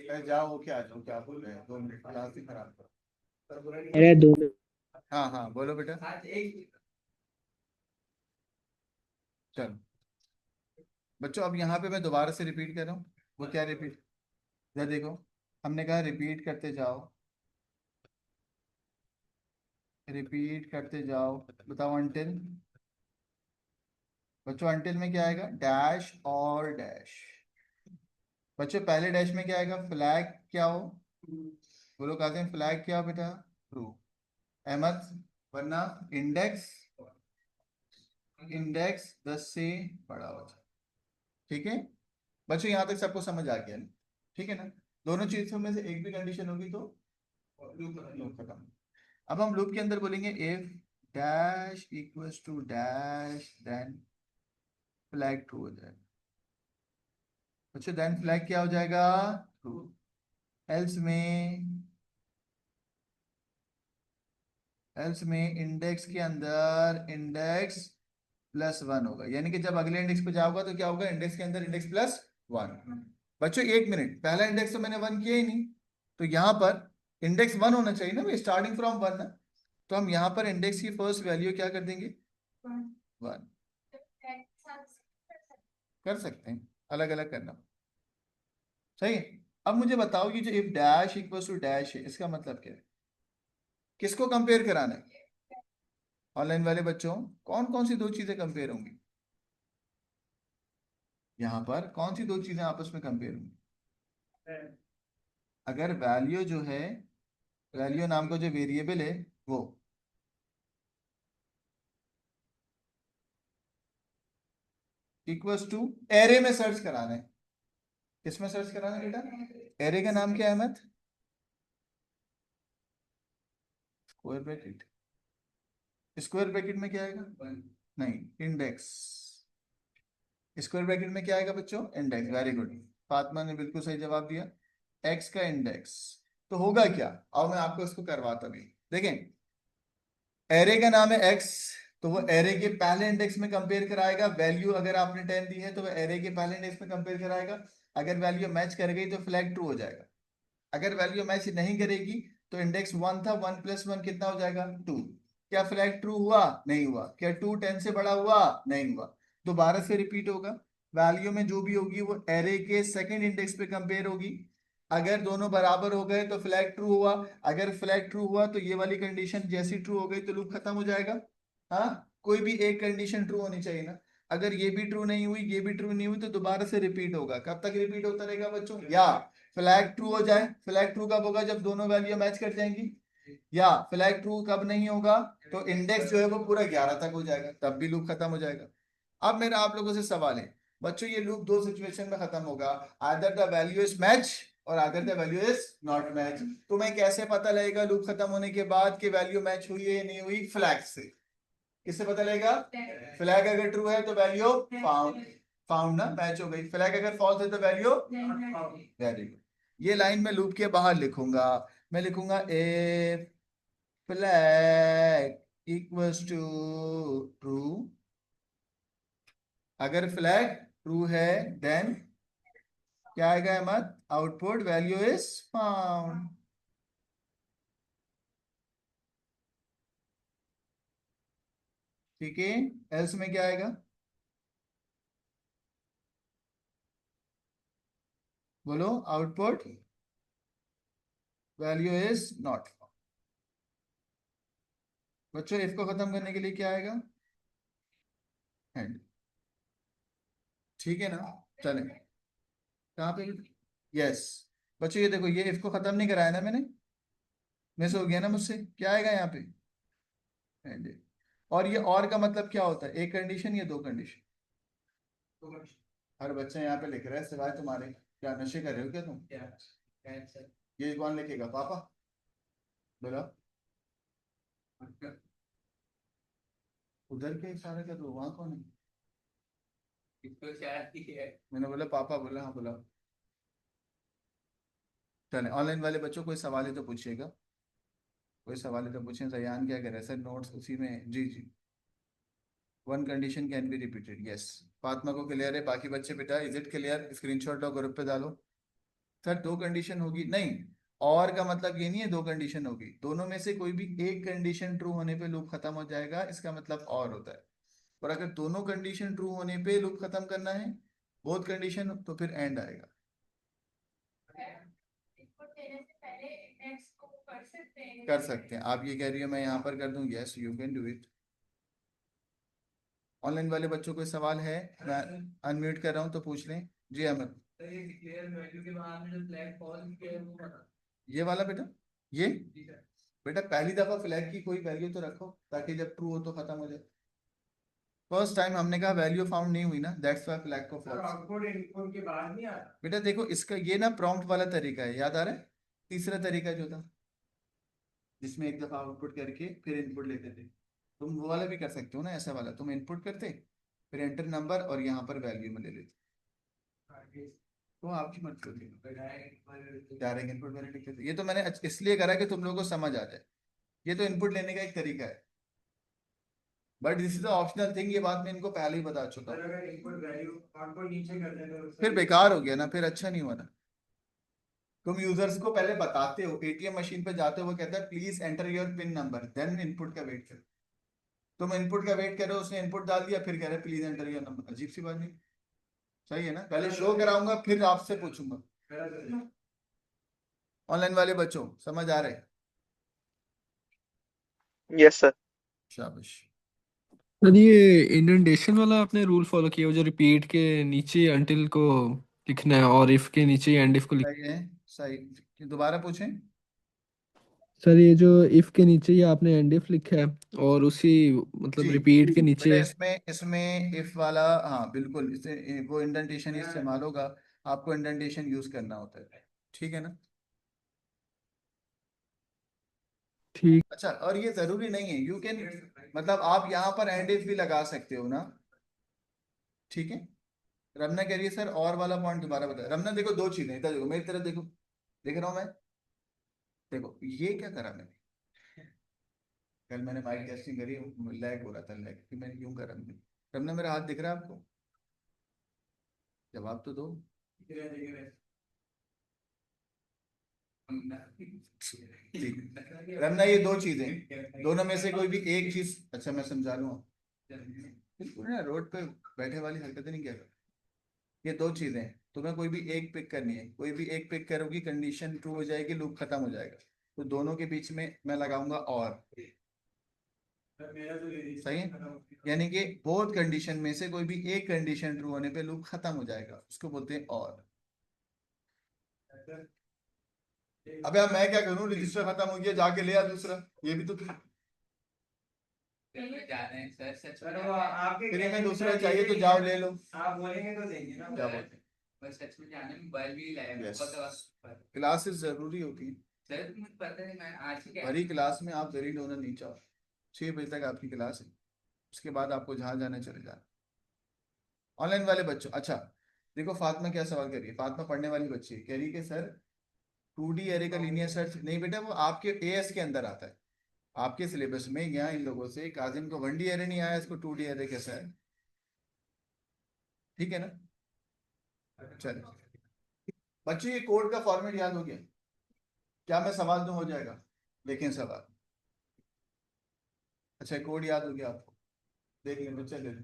अरे जाओ वो क्या, जो क्या बोल रहे हैं, 2 मिनट क्लास ही खराब करो। अरे दो हाँ हाँ बोलो बेटा। आज एक चलो बच्चों, अब यहाँ पे मैं दोबारा से रिपीट कर रहा हूँ। वो क्या रिपीट? जरा देखो, हमने कहा रिपीट करते जाओ, रिपीट करते जाओ। बताओ अंटिल। बच्चों अंटिल में क्या आएगा, डैश और डैश। बच्चों पहले डैश में क्या आएगा, फ्लैग क्या हो? बोलो काजिम फ्लैग क्या हो बेटा? ट्रू। अहमद वरना इंडेक्स, इंडेक्स 10 से बड़ा हो जाए। ठीक है बच्चों, यहाँ तक सबको समझ आ गया ना? ठीक है ना? दोनों चीजों में से एक भी कंडीशन होगी तो लूप खत्म। अब हम लूप के अंदर बोलेंगे if dash equals to dash then flag true हो जाएगा। अच्छा देन फ्लैग क्या हो जाएगा, ट्रू। एल्स में एल्स में इंडेक्स के अंदर इंडेक्स +1 होगा, यानी कि जब अगले इंडेक्स पे जाओगा तो क्या होगा, इंडेक्स के अंदर इंडेक्स +1। बच्चों एक मिनट, पहला इंडेक्स तो मैंने 1 किया ही नहीं, तो यहाँ पर इंडेक्स 1 होना चाहिए ना, स्टार्टिंग फ्रॉम 1 है। तो हम यहाँ पर इंडेक्स की फर्स्ट वैल्यू क्या कर देंगे, 1 कर सकते हैं, अलग अलग करना सही है। अब मुझे बताओ ये जो if dash equals to dash है, इसका मतलब क्या है, किसको कंपेयर कराना है? ऑनलाइन वाले बच्चों, कौन कौन सी दो चीजें कंपेयर होंगी यहाँ पर, कौन सी दो चीजें आपस में कंपेयर होंगी? अगर वैल्यू जो है, वैल्यू नाम का जो वेरिएबल है वो, इक्वल्स टू एरे में सर्च कराना है। किसमें सर्च कराना है बेटा? एरे का नाम क्या है Ahmad? Square bracket. Square bracket में क्या आएगा? नहीं, इंडेक्स। स्क्वायर ब्रैकेट में क्या आएगा बच्चों? इंडेक्स। वेरी गुड, फातिमा ने बिल्कुल सही जवाब दिया, एक्स का इंडेक्स। तो होगा क्या, और मैं आपको इसको करवाता भी, देखें, एरे का नाम है एक्स, तो वो एरे के पहले इंडेक्स में कंपेयर कराएगा वैल्यू, अगर आपने 10 दी है तो वो एरे के पहले इंडेक्स में कंपेयर कराएगा। अगर वैल्यू मैच कर गई तो फ्लैग ट्रू हो जाएगा। अगर वैल्यू मैच नहीं करेगी तो इंडेक्स 1 था, 1 + 1 कितना हो जाएगा? 2। क्या फ्लैग ट्रू हुआ? नहीं हुआ। क्या 2 10 से बड़ा हुआ? नहीं हुआ। दोबारा से रिपीट होगा, वैल्यू में जो भी होगी वो एरे के सेकंड इंडेक्स पे कंपेयर होगी। अगर दोनों बराबर हो गए तो फ्लैग ट्रू हुआ। अगर फ्लैग ट्रू हुआ तो ये वाली कंडीशन जैसी ट्रू हो गई तो लूप खत्म हो जाएगा। हाँ, कोई भी एक कंडीशन ट्रू होनी चाहिए ना। अगर ये भी ट्रू नहीं हुई, ये भी ट्रू नहीं हुई, तो दोबारा से रिपीट होगा। कब तक रिपीट होता रहेगा बच्चों? या फ्लैग ट्रू हो जाए, फ्लैग ट्रू कब होगा? जब दोनों वैल्यू मैच कर जाएंगी। या फ्लैग ट्रू कब नहीं होगा? तो इंडेक्स जो है वो पूरा 11 तक हो जाएगा, तब भी लूप खत्म हो जाएगा। अब मेरा आप लोगों से सवाल है बच्चों, ये लूप दो सिचुएशन में खत्म होगा, either the value is match और अगर the value is not match. तुम्हें कैसे पता लगेगा लूप खत्म होने के बाद कि वैल्यू मैच हुई है या नहीं हुई? फ्लैग से। किससे पता लगेगा? फ्लैग अगर ट्रू है तो वैल्यू फाउंड, फाउंड ना, मैच हो गई। फ्लैग अगर फॉल्स है तो वैल्यू वेरी गुड। ये लाइन मैं लूप के बाहर लिखूंगा, मैं लिखूंगा a flag equals to true. अगर फ्लैग ट्रू है देन क्या आएगा Ahmad? Output value is found. ठीक है, एल्स में क्या आएगा? बोलो, output value is not found. बच्चों इफ को खत्म करने के लिए क्या आएगा? एंड। ठीक है ना, चलें, कहाँ पे? यस। बच्चों ये देखो, ये इफ को खत्म नहीं कराया ना मैंने, मिस हो गया ना मुझसे, क्या आएगा यहाँ पे? एंड। और ये और का मतलब क्या होता है? एक कंडीशन या दो कंडीशन? हर बच्चा यहाँ पे लिख रहा है सिवाय तुम्हारे। क्या नशे कर रहे हो क्या तुम? ये कौन लिखेगा? पापा बोला, उधर के इशारे कर दो, वहां कौन है? मैंने बोला पापा, बोला हाँ बोला। चले, ऑनलाइन वाले बच्चों कोई सवाल है तो पूछिएगा, कोई सवाल है तो पूछें। जयान क्या कह रहे हैं सर? नोट्स उसी में, जी जी। One condition can be repeated, yes. Fatima को क्लियर है, बाकी बच्चे बेटा इज इट क्लियर? स्क्रीनशॉट लो, ग्रुप पे डालो। सर दो कंडीशन होगी नहीं, और का मतलब ये नहीं है दो कंडीशन होगी, दोनों में से कोई भी एक कंडीशन ट्रू होने पे लूप खत्म हो जाएगा, इसका मतलब और होता है। और अगर दोनों कंडीशन ट्रू होने पे लूप खत्म करना है, बोथ कंडीशन, तो फिर एंड आएगा। कर सकते हैं, आप ये कह रही हो मैं यहाँ पर कर दूं? Yes you can do it. Online वाले बच्चों को सवाल है, मैं अनम्यूट कर रहा हूँ तो पूछ लें। जी अहमद। ये वाला बेटा, ये बेटा पहली दफा फ्लैग की कोई वैल्यू तो रखो ताकि जब ट्रू हो तो खत्म हो जाए। फर्स्ट टाइम हमने कहा वैल्यू फाउंड नहीं हुई ना, दैट्स व्हाई फ्लैग को फॉल्स। आउटपुट इनपुट के बाद नहीं आ रहा। बेटा देखो, इसका ये ना प्रॉम्प्ट वाला तरीका है, याद आ रहा है? तीसरा तरीका जो था जिसमें एक दफा आउटपुट करके फिर इनपुट लेते थे, तुम वो वाला भी कर सकते हो ना, ऐसा वाला तुम इनपुट करते फिर एंटर नंबर और यहाँ पर वैल्यू में ले लेते। तो आपकी मर्जी होती है, डायरेक्ट इनपुट मैंने लिखे थे। ये तो मैंने इसलिए करा कि तुम लोगों को समझ आ जाए। ये तो इनपुट लेने का एक तरीका है, but this is optional thing, ये बात मैं इनको पहले ही बता चुका सर हूँ। अगर इनपुट वैल्यू आउटपुट नीचे कर दें तो फिर बेकार हो गया ना, फिर अच्छा नहीं हुआ ना। तुम यूजर्स को पहले बताते हो, एटीएम मशीन पे जाते हो, वो कहता है please enter your pin number, then input का वेट करो। तुम इनपुट का वेट करो, उसने इनपुट डाल दिया, फिर कह रहे प्लीज एंटर योर नंबर, अजीब सी बात नहीं? सही है ना, पहले शो कराऊंगा फिर आपसे पूछूंगा। ऑनलाइन वाले बच्चों समझ आ रहे? Yes sir. शाबाश। सर ये इंडेंटेशन वाला आपने रूल फॉलो किया, वो जो रिपीट के नीचे अंटिल को लिखना है और इफ के नीचे एंड इफ को लिखना सही है, सही। दोबारा पूछें। है। सर ये जो इफ के नीचे ही आपने एंड इफ लिखा है और उसी मतलब जी रिपीट के बेटा, नीचे इसमें इसमें इफ वाला, हाँ बिल्कुल, इसे वो इंडेंटेशन इस्तेमाल होगा, आपको इंडेंटेशन यूज करना होता है, ठीक है ना? ठीक। अच्छा, और ये जरूरी नहीं है, यू कैन, मतलब आप यहाँ पर एंड इफ भी लगा सकते हो ना, ठीक है। रमना कह रही है सर और वाला पॉइंट दोबारा बताए। रमना देखो, दो चीजें, इधर देखो, मेरी तरफ देखो, देख रहा हूँ मैं, देखो ये क्या करा मैंने, कल मैंने माइक टेस्टिंग करी, लैग हो रहा था, लैग कि मैंने क्यों करा मैंने। रमना मेरा हाथ दिख रहा है आपको? जवाब तो दो। ठीक। रमना ये दो चीजें, दोनों में से कोई भी एक चीज, अच्छा मैं समझा लूंगा, बिल्कुल ना, रोड पे बैठे वाली हरकतें नहीं किया कर। ये दो चीजें हैं, तुम्हें कोई भी एक पिक करनी है, कोई भी एक पिक करोगी, कंडीशन ट्रू हो जाएगी, लूप खत्म हो जाएगा, तो दोनों के बीच में मैं लगाऊंगा और। सही है, यानी कि बोथ कंडीशन में से कोई भी एक कंडीशन ट्रू होने पे लूप खत्म हो जाएगा, उसको बोलते हैं और। अबे अब मैं क्या करूं, रजिस्टर खत्म हो गया, जाके ले आ दूसरा, ये भी तो सर सच सर वो आपके फ्री में कहने दूसरा पे चाहिए तो जाओ ले लो। आप बोलेंगे तो देंगे ना। क्या बोलते हैं, बस सच में जाने में मोबाइल भी लाया Yes. पता। क्लासेस जरूरी होती है, सर मुझे पता नहीं, मैं आज ही भरी क्लास में आप वेरिड होना नहीं चाहो। 6 बजे तक आपकी क्लास है, उसके बाद आपको जहां जाना चले जाना। ऑनलाइन वाले बच्चों, अच्छा देखो फातिमा क्या सवाल कर रही है, फातिमा पढ़ने वाली बच्ची है, कह रही है कि सर 2D एरे का लीनियर सर्च नहीं बेटा, वो आपके एएस के अंदर आता है, आपके सिलेबस में। यहाँ इन लोगों से काजिम को 1D एरे नहीं आया, इसको 2D एरे कैसा है? ठीक है ना? चलो बच्चों, ये कोड का फॉर्मेट याद हो गया क्या? मैं सवाल दूं हो जाएगा, देखें सवाल। अच्छा कोड याद हो गया आपको, देख लें बच्चा, ले लें।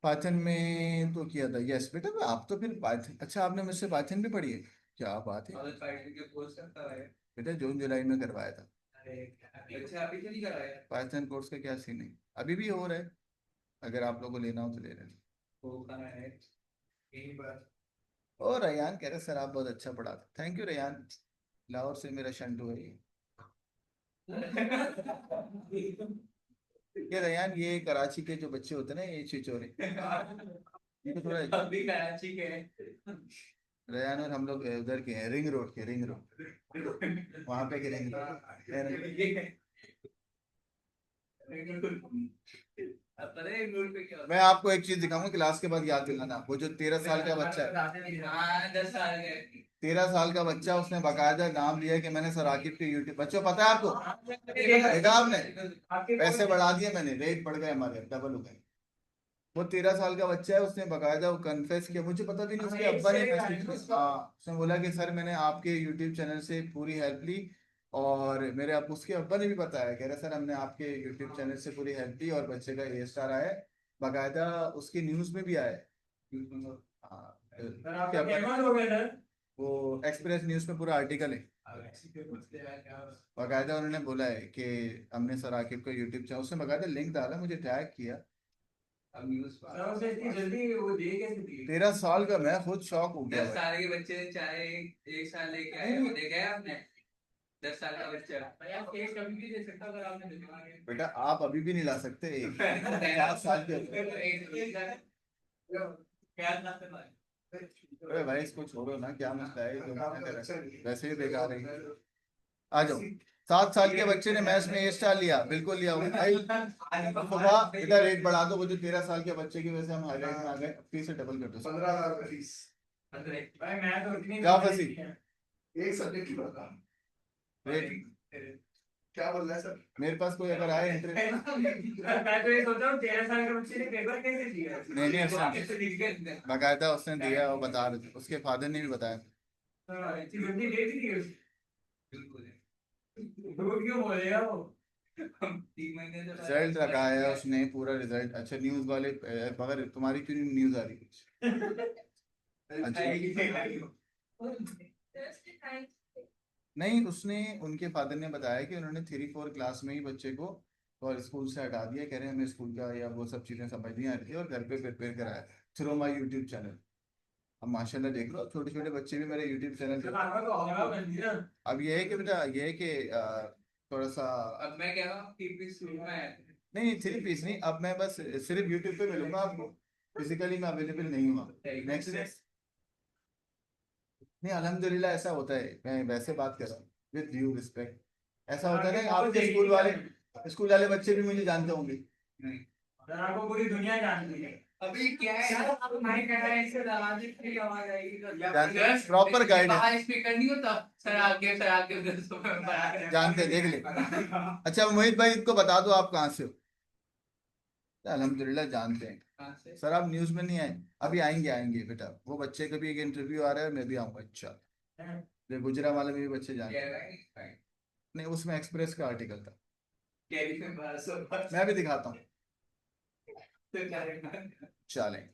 पाइथन में तो किया था, यस बेटा, आप तो फिर पाइथन, अच्छा आपने मुझसे पाइथन भी पढ़ी है, क्या बात है और फाइट के कोर्स करता है। बेटा, जून जुलाई में करवाया था अच्छा अभी तो नहीं कर रहा है। पाइथन कोर्स का, क्या सीन है, अभी भी हो रहा है, अगर आप लोगों को लेना हो तो ले लेना। वो कहाँ है यहीं पर। ओ रेयान कह रहे सर आप बहुत अच्छा पढ़ाते, थैंक यू रेयान, लाहौर से मेरा शंटू है ये रेयान, ये कराची के जो बच्चे होते हैं ना, ये छिचोरे, इनको थोड़ा, अभी कराची के हैं। रेयान और हम लोग उधर के हैं, रिंग रोड के, रिंग रोड वहां पे के रिंग रोड। अब पता है नोट पे क्या होता मैं आपको एक चीज दिखाऊंगा, क्लास के बाद याद दिलाना, वो जो 13 साल का बच्चा है, है। हाँ 10 साल का है। 13 साल का बच्चा, उसने बाकायदा नाम लिया कि मैंने सर आकिब के यूट्यूब, बच्चों पता है आपको, देखा आपने, पैसे बढ़ा दिए मैंने, रेट बढ़ गए हमारे, डबल हो गए। वो 13 साल का बच्चा है, उसने बाकायदा वो कन्फेस किया, मुझे पता भी नहीं, उसके अब्बा ने मैसेज किया, हाँ उसने बोला कि सर मैंने आपके यूट्यूब चैनल से पूरी हेल्प ली, और मेरे अब उसके अब्बा ने भी बताया, कह रहे सर हमने आपके यूट्यूब चैनल से पूरी हेल्प ली और बच्चे का A स्टार आया है, बाकायदा उसकी न्यूज में भी आया है। हाँ, उसके अब्बा ने, वो एक्सप्रेस न्यूज में पूरा आर्टिकल है, बाकायदा उन्होंने बोला है कि हमने सर आकिब का यूट्यूब चैनल, उसने बाकायदा लिंक डाला, मुझे टैग किया। अब न्यूज़ सर उसे इतनी जल्दी वो दे कैसे दी? 13 साल का, मैं खुद शॉक हो गया 10 भाई। साल के बच्चे ने चाहे एक साल लेके आए, वो देखा है आपने? 10 साल का बच्चा भाई आप केस कभी भी दे सकता अगर आपने दिखवा के। बेटा आप अभी भी नहीं ला सकते 5 साल के अरे भाई इसको छोड़ो ना, क्या मसला है, जो मना कर रहा है, वैसे ही बेकार है। आ जाओ, 7 साल के बच्चे ने मैथ्स में A स्टार लिया, बिल्कुल लिया होगा भाई, सुबह बेटा रेट बढ़ा दो, वो जो 13 साल के बच्चे की वजह से हम हाईलाइट में आ गए, फीस से डबल कर दो, 15,000 फीस। भाई मैं तो इतनी क्या फंसी? एक सब्जेक्ट की बता। रेट क्या बोल रहा है सर? मेरे पास कोई अगर आए इंटरव्यू, मैं तो ये सोच रहा हूँ 13 साल के बच्चे ने पेपर कैसे दिया? नहीं नहीं उसने कैसे लिख के दे? बाकायदा उसने दिया, वो बता रहे थे, उसके फादर ने भी बताया। हाँ, इतनी जल्दी दे दी थी उसने। बिल्कुल है। झूठ क्यों बोलेगा वो? हम 3 महीने से रिजल्ट रखा है उसने पूरा रिजल्ट। अच्छा न्यूज वाले मगर तुम्हारी क्यों नहीं न्यूज आ रही? अच्छा आएगी नहीं आएगी। नहीं, उसने उनके फादर ने बताया कि उन्होंने 3-4 क्लास में ही बच्चे को और स्कूल से हटा दिया, कह रहे हैं हमें स्कूल का या वो सब चीज़ें समझ नहीं आ रही थी और घर पे प्रिपेयर कराया थ्रू माई यूट्यूब चैनल। अब माशाल्लाह देख लो, छोटे छोटे बच्चे भी मेरे यूट्यूब चैनल तो पे। आपका तो होगा बन दिया। अब ये है कि बेटा, ये है कि थोड़ा सा, अब मैं कह रहा हूँ कि इस शुरू में नहीं नहीं 3 पीस नहीं, अब मैं बस सिर्फ यूट्यूब पे मिलूंगा आपको, फिजिकली मैं अवेलेबल नहीं हूँ। नेक्स्ट। नहीं अल्हम्दुलिल्लाह ऐसा होता है, मैं वैसे बात कर रहा हूँ विद ड्यू रिस्पेक्ट। ऐसा होता है ना, आपके स्कूल वाले बच्चे भी मुझे जानते होंगे। नहीं। सर आपको पूरी दुनिया जानती है। अभी क्या है सर आप माइक कह रहे हैं, इससे दरवाजे की आवाज आएगी तो जानते हैं, प्रॉपर गाइड है, बाहर स्पीकर नहीं होता, सर आगे उधर सो जानते हैं, देख ले। अच्छा मोहित भाई, इनको बता दो आप कहाँ से हो। अल्हम्दुलिल्लाह जानते हैं। कहाँ से? सर आप न्यूज में नहीं आए? अभी आएंगे आएंगे बेटा, वो बच्चे का भी एक इंटरव्यू आ रहा है, मैं भी आऊंगा अच्छा। ये गुजरा वाले में भी बच्चे जानते कह हैं। रहा है नहीं, नहीं उसमें एक्सप्रेस का आर्टिकल था, कैरी में 1200 मैं भी दिखाता हूँ। तो क्या है? चलें।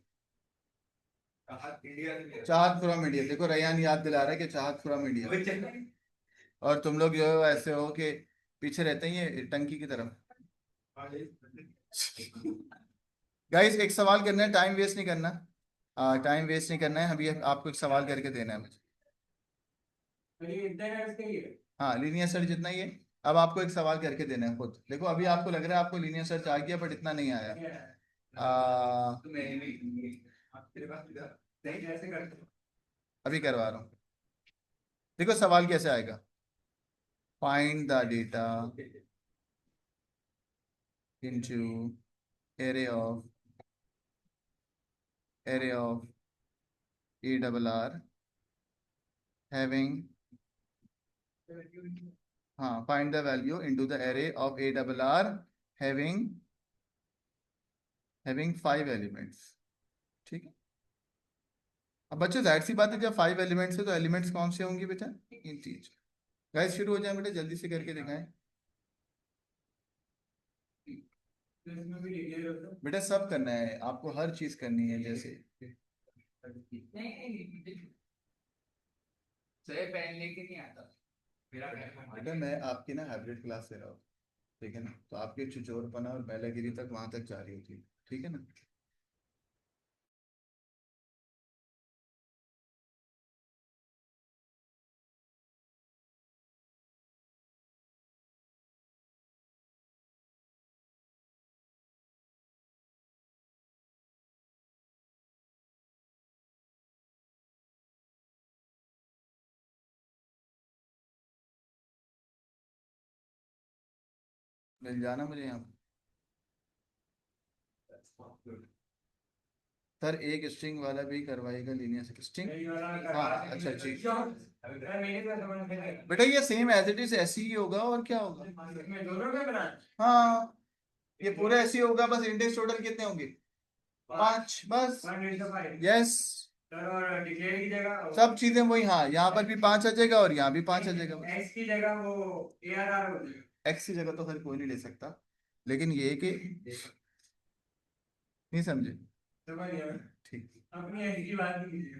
इंडिया से चाहत फ्रॉम इंडिया, देखो रैयान याद दिला रहा है कि चाहत फ्रॉम इंडिया। वो चल रहा है। और तुम लोग जो है ऐसे हो कि पीछे रहते हैं ये टंकी की तरफ। गाइस एक सवाल करना है, टाइम वेस्ट नहीं करना, टाइम वेस्ट नहीं करना है, अभी आपको एक सवाल करके देना है मुझे। ये इंटरनेट के लिए। हाँ लीनियर सर्च जितना ही है, अब आपको एक सवाल करके देना है खुद। देखो अभी आपको लग रहा है आपको लीनियर सर्च आ गया, बट इतना नहीं आया। तो मैंने भी तेरे पास नहीं ऐसे करते हो। अभी करवा रहा हूँ। देखो सवाल कैसे आएगा, find the data into array of a double r having, हाँ find the value into the array of a double r having 5 elements। ठीक है। अब बच्चों जाहिर सी बात है, जब 5 एलिमेंट्स है तो एलिमेंट्स कौन से होंगे बेटा? इन चीज। गाइस शुरू हो जाए बेटा, जल्दी से करके दिखाएं। इसमें भी डिटेल होता है। बेटा सब करना है आपको, हर चीज करनी है जैसे। नहीं सही पेन लेके नहीं आता मेरा बेटा मैं आपकी ना हाइब्रिड क्लास ले रहा हूँ, ठीक है ना, तो आपके छिछोरपना और बैलागिरी तक वहां तक जा रही होती है, ठीक है ना। मिल जाना मुझे यहाँ पे। सर एक स्ट्रिंग वाला भी करवाएगा लीनियर स्ट्रिंग? यही वाला हाँ करवा अच्छा देंगे। ठीक। सर मेरे को समझ में नहीं आया। बेटा ये सेम एज इट इज ऐसे ही होगा और क्या होगा। इसमें दोनों में बना है। हाँ ये पूरा ऐसे ही होगा, बस इंडेक्स टोटल कितने होंगे? 5 बस। 1 यस सर और डिक्लेयर की जगह सब चीजें वही, हाँ यहाँ पर भी 5 आ जाएगा और यहाँ भी 5 आ जाएगा बस। एक्स की जगह वो ARR हो जाएगा। एक्स की जगह तो खैर कोई नहीं ले सकता, लेकिन ये है कि नहीं समझे। समझ गया मैं। ठीक। अपनी एक्स की बात नहीं कीजिए।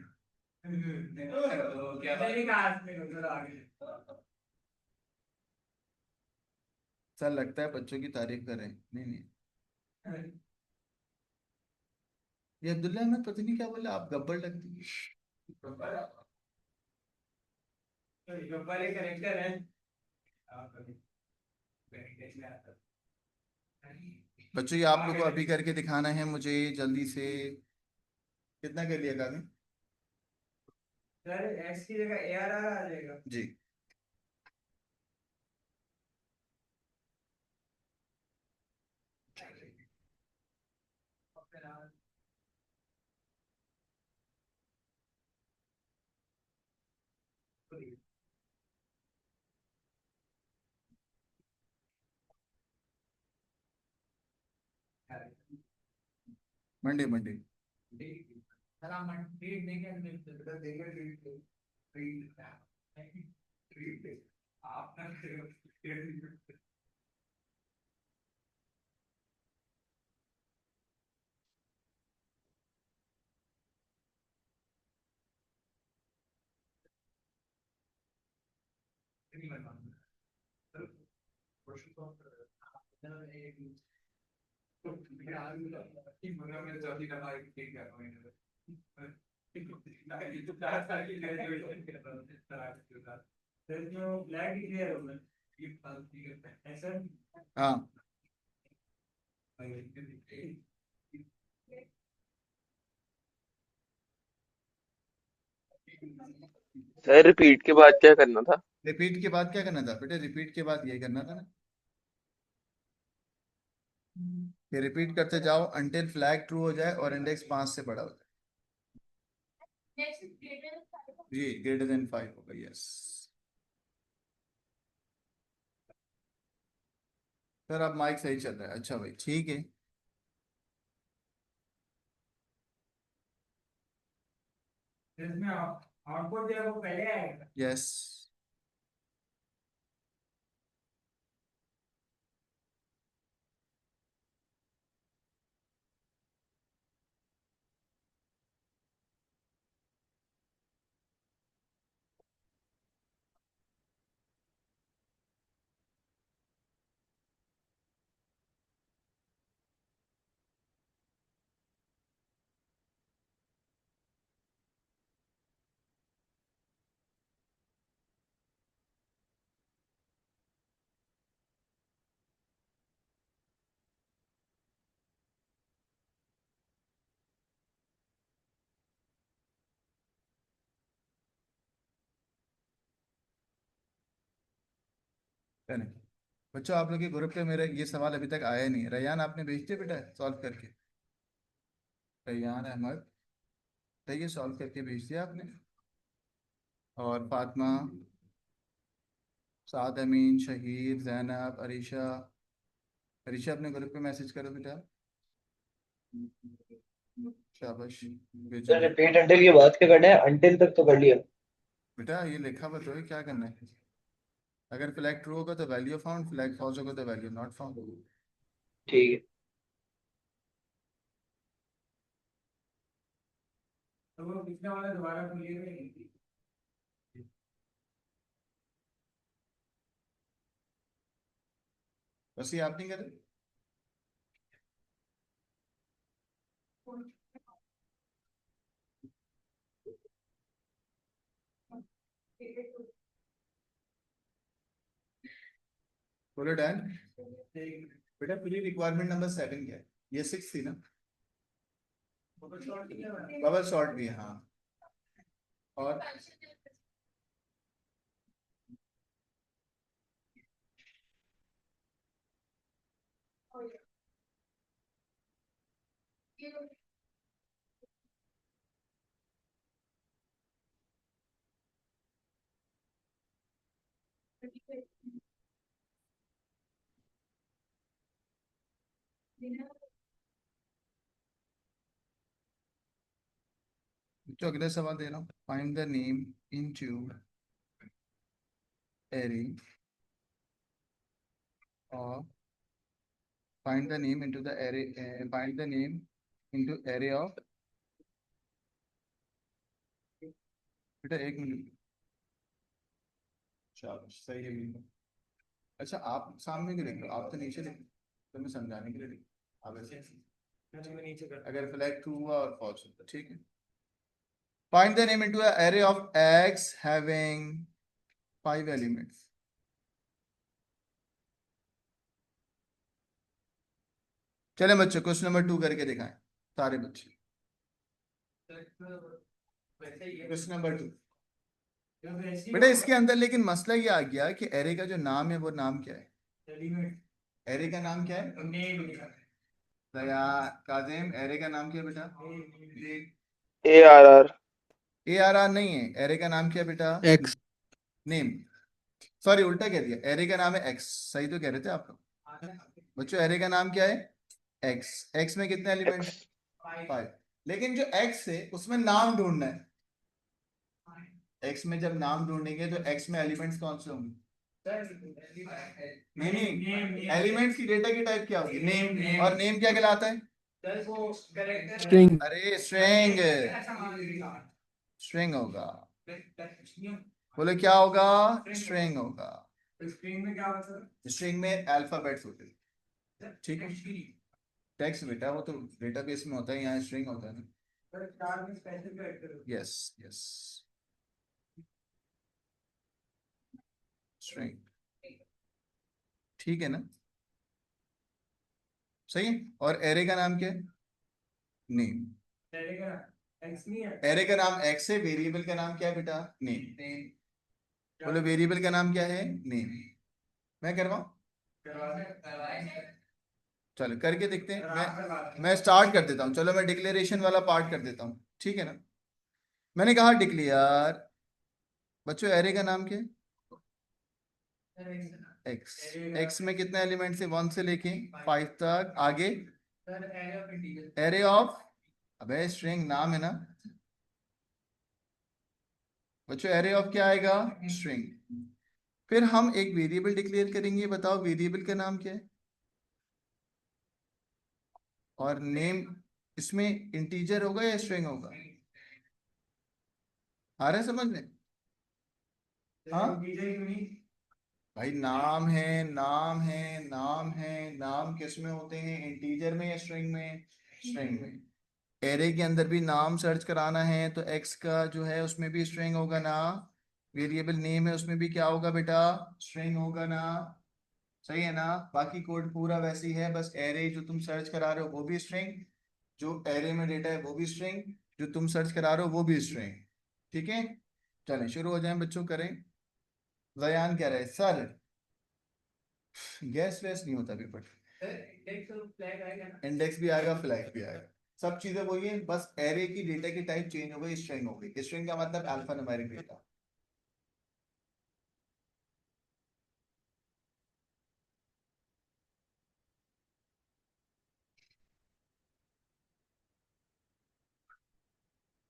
तो क्या बात मेरी कहा इसमें नजर आ गई। सर लगता है बच्चों की तारीफ कर रहे हैं, नहीं नहीं ये अब्दुल्ला अहमद पता नहीं क्या बोला, आप गब्बर लगती है। गब्बर एक करेक्टर है। बच्चों ये आप लोग को अभी करके दिखाना है मुझे जल्दी से। कितना कर लिया कागज? सर एक्स की जगह ARR आ जाएगा। जी मंडे मंडे। सर आप ट्रीट देंगे बेटा देंगे ट्रीट आपका हाँ सर रिपीट के बाद क्या करना था? रिपीट के बाद क्या करना था बेटे? रिपीट के बाद ये करना था ना कि रिपीट करते जाओ अंटिल फ्लैग ट्रू हो जाए और इंडेक्स 5 से बड़ा हो जाए। जी ग्रेटर देन 5 होगा। यस सर अब माइक सही चल रहा है। अच्छा भाई ठीक है। इसमें आउटपुट जो है वो पहले आएगा। यस नहीं बच्चों आप लोग के ग्रुप पे मेरा ये सवाल अभी तक आया नहीं है। रैयान आपने भेज दिया बेटा सॉल्व करके? रैयान अहमद तो ये सॉल्व करके भेज दिया आपने? और फातिमा, साद अमीन, शहीद, जैनब, अरीशा। अरीशा अपने ग्रुप पे मैसेज करो बेटा। शाबाश भेजो। सर रिपीट अंटिल की बात क्या करना है? अंटिल तक तो कर लिया। बेटा ये लिखा बताओ क्या करना है। अगर फ्लैग ट्रू होगा तो वैल्यू फाउंड, फ्लैग फॉल्स होगा तो वैल्यू नॉट फाउंड। ठीक है। तो वो पिछले वाला दोबारा खोलिएगा। बस ये आप नहीं करे। बोलो डैन। बेटा प्री रिक्वायरमेंट नंबर 7 क्या है? ये 6 थी ना? बबल शॉट भी है, हाँ। और तो अगले सवाल दे रहा हूँ। Find the name into array और find the name into the array find the name into array of। बेटा एक मिनट। चलो सही है बिल्कुल। अच्छा आप सामने क्यों लिख रहे हो? आप तो नीचे लिख रहे हो। तो मैं समझाने के लिए लिख आप ऐसे नीचे कर अगर फ्लैग ट्रू हुआ और फॉल्स हुआ ठीक है। Find the name into a array of x having 5 elements। चले बच्चों क्वेश्चन नंबर 2 करके दिखाएं सारे बच्चे। क्वेश्चन नंबर 2 बेटा इसके अंदर लेकिन मसला ये आ गया कि एरे का जो नाम है वो नाम क्या है? एरे का नाम क्या है? दया काजिम एरे का नाम क्या है बेटा? ARR। ARR नहीं है। एरे का नाम क्या है बेटा? एक्स। नेम। सॉरी उल्टा कह दिया। एरे का नाम है एक्स। सही तो कह रहे थे आप लोग। बच्चों एरे का नाम क्या है? एक्स। एक्स में कितने एलिमेंट? X 5। लेकिन जो एक्स है उसमें नाम ढूंढना है। एक्स में जब नाम ढूंढेंगे तो एक्स में एलिमेंट्स कौन से होंगे? नहीं नहीं, एलिमेंट्स की डेटा की टाइप क्या होगी? नेम। और नेम क्या कहलाता है? स्ट्रिंग। अरे स्ट्रिंग। स्ट्रिंग होगा। बोले क्या होगा? स्ट्रिंग होगा। स्क्रीन में क्या होता है? स्ट्रिंग में अल्फाबेट्स होते हैं। ठीक है, टेक्स्ट बेटा वो तो डेटाबेस में होता है, यहाँ स्ट्रिंग होता है ना। सर चार में special character yes yes, string. ठीक है ना, सही है। और एरे का नाम क्या है? नेम। रहेगा। एक्स नहीं है। एरे का नाम एक्स है, वेरिएबल का नाम क्या है बेटा? नेम। बोले वेरिएबल का नाम क्या है? नेम। मैं करवाऊं? चलो करके देखते हैं। मैं स्टार्ट कर देता हूँ, चलो मैं डिक्लेरेशन वाला पार्ट कर देता हूँ, ठीक है ना। मैंने कहा डिक्लेयर। बच्चों एरे का नाम क्या है? एक्स। एक्स में कितने एलिमेंट्स है? 1 से लेके 5 तक। आगे एरे ऑफ, अबे स्ट्रिंग नाम है ना बच्चों। एरे ऑफ क्या आएगा? स्ट्रिंग। फिर हम एक वेरिएबल डिक्लेयर करेंगे। बताओ वेरिएबल का नाम क्या है? और नेम इसमें इंटीजर होगा या स्ट्रिंग होगा? आ रहा है समझ में? हाँ भाई, नाम है, नाम है, नाम है। नाम किस में होते हैं? इंटीजर में या स्ट्रिंग में? स्ट्रिंग में। एरे के अंदर भी नाम सर्च कराना है तो एक्स का जो है उसमें भी स्ट्रिंग होगा ना। वेरिएबल नेम है उसमें भी क्या होगा बेटा? स्ट्रिंग होगा ना। सही है ना? बाकी कोड पूरा वैसे ही है, बस एरे जो तुम सर्च करा रहे हो वो भी स्ट्रिंग, जो एरे में डेटा है वो भी स्ट्रिंग, जो तुम सर्च करा रहे हो वो भी स्ट्रिंग। ठीक है, चलें शुरू हो जाएं बच्चों, करें। जयान कह रहे हैं सर गैस वैस नहीं होता पेपर। इंडेक्स भी आएगा, फ्लैग भी आएगा, सब चीजें वही है, बस एरे की डेटा की टाइप चेंज हो गई, स्ट्रिंग हो गई। स्ट्रिंग का मतलब अल्फा न्यूमेरिक डेटा।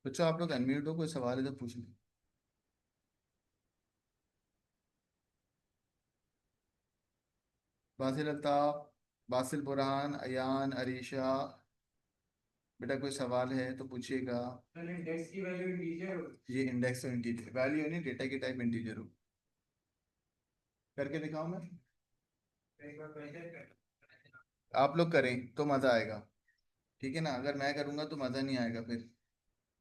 बच्चों आप लोग अनम्यूट हो, कोई सवाल है तो पूछ लो। बासिल अल्ताफ, बासिल बुरहान, अयान, अरीशा, बेटा कोई सवाल है तो पूछिएगा। इंडेक्स की वैल्यू इंटीजर हो। ये इंडेक्स और इंटीजर वैल्यू नहीं, डेटा की टाइप इंटीजर हो। करके दिखाऊं मैं? एक बार पहले आप लोग करें तो मजा आएगा, ठीक है ना। अगर मैं करूंगा तो मजा नहीं आएगा फिर,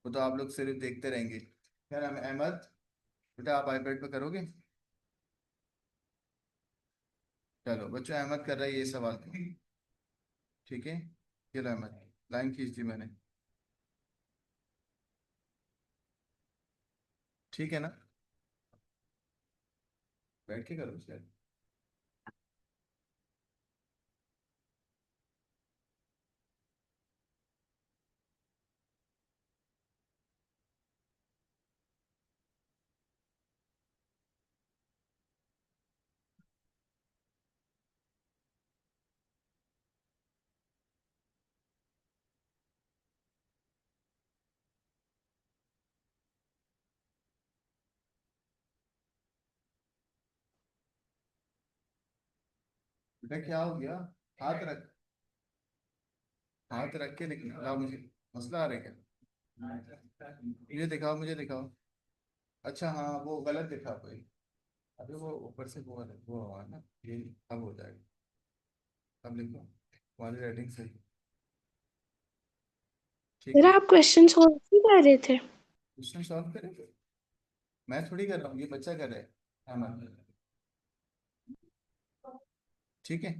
वो तो आप लोग सिर्फ देखते रहेंगे। क्या नाम है? अहमद। बेटा आप आईपैड पे करोगे? चलो बच्चों, अहमद कर रहा है ये सवाल। ठीक है, ये लो अहमद, लाइन खींच दी मैंने। ठीक है ना, बैठ के करो शायद। बेटा क्या हो गया? हाथ रख, हाथ रख के लिखना। लाओ मुझे, मसला आ रहा है क्या? मुझे दिखाओ, मुझे दिखाओ। अच्छा हाँ, वो गलत दिखा कोई। अबे वो ऊपर से वो हुआ ना, ये अब हो जाएगा। अब लिखो, तुम्हारी राइटिंग सही। ठीक सर है, आप क्वेश्चन सॉल्व नहीं कर रहे थे? क्वेश्चन सॉल्व करें? मैं थोड़ी कर रहा हूँ, ये बच्चा कर रहा है अहमद। ठीक है,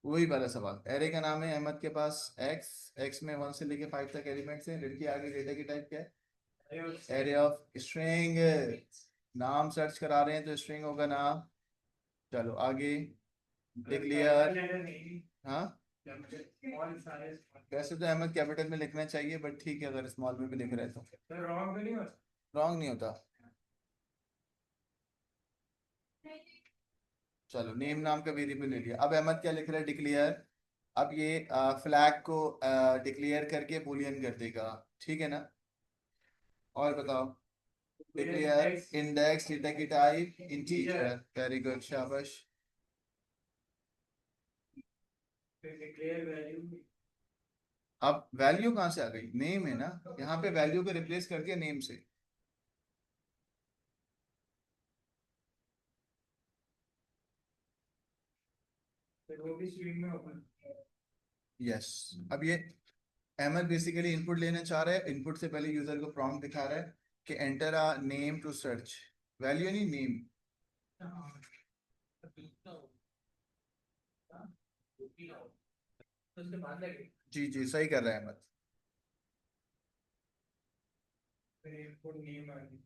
वही वाला सवाल। एरे का नाम है अहमद के पास एक्स। एक्स में 1 से लेके 5 तक एलिमेंट्स हैं। लड़की आगे डेटा की टाइप क्या है? Array of string. नाम सर्च करा रहे हैं तो स्ट्रिंग होगा ना। चलो आगे, डिक्लेयर। हाँ वैसे तो अहमद कैपिटल में लिखना चाहिए, बट ठीक है अगर स्मॉल में भी लिख रहे हैं तो रॉन्ग नहीं होता। रॉन्ग नहीं होता। चलो नेम नाम का वेरिएबल ले लिया। अब अहमद क्या लिख रहा है? डिक्लेयर अब ये फ्लैग को डिक्लेयर करके बूलियन कर देगा, ठीक है ना। और बताओ, डिक्लेयर इंडेक्स डेटा की टाइप इंटीजर, वेरी गुड, शाबाश। डिक्लेयर वैल्यू अब वैल्यू कहाँ से आ गई, नेम है ना, यहाँ पे वैल्यू को रिप्लेस कर दिया नेम से। वो भी स्ट्रिंग में ओपन। यस। अब ये अहमद बेसिकली इनपुट लेना चाह रहा है, इनपुट से पहले यूजर को प्रॉम्प्ट दिखा रहा है कि enter a name to search, value नहीं नेम। जी जी सही कर रहा है अहमद। इनपुट नेम आ गई।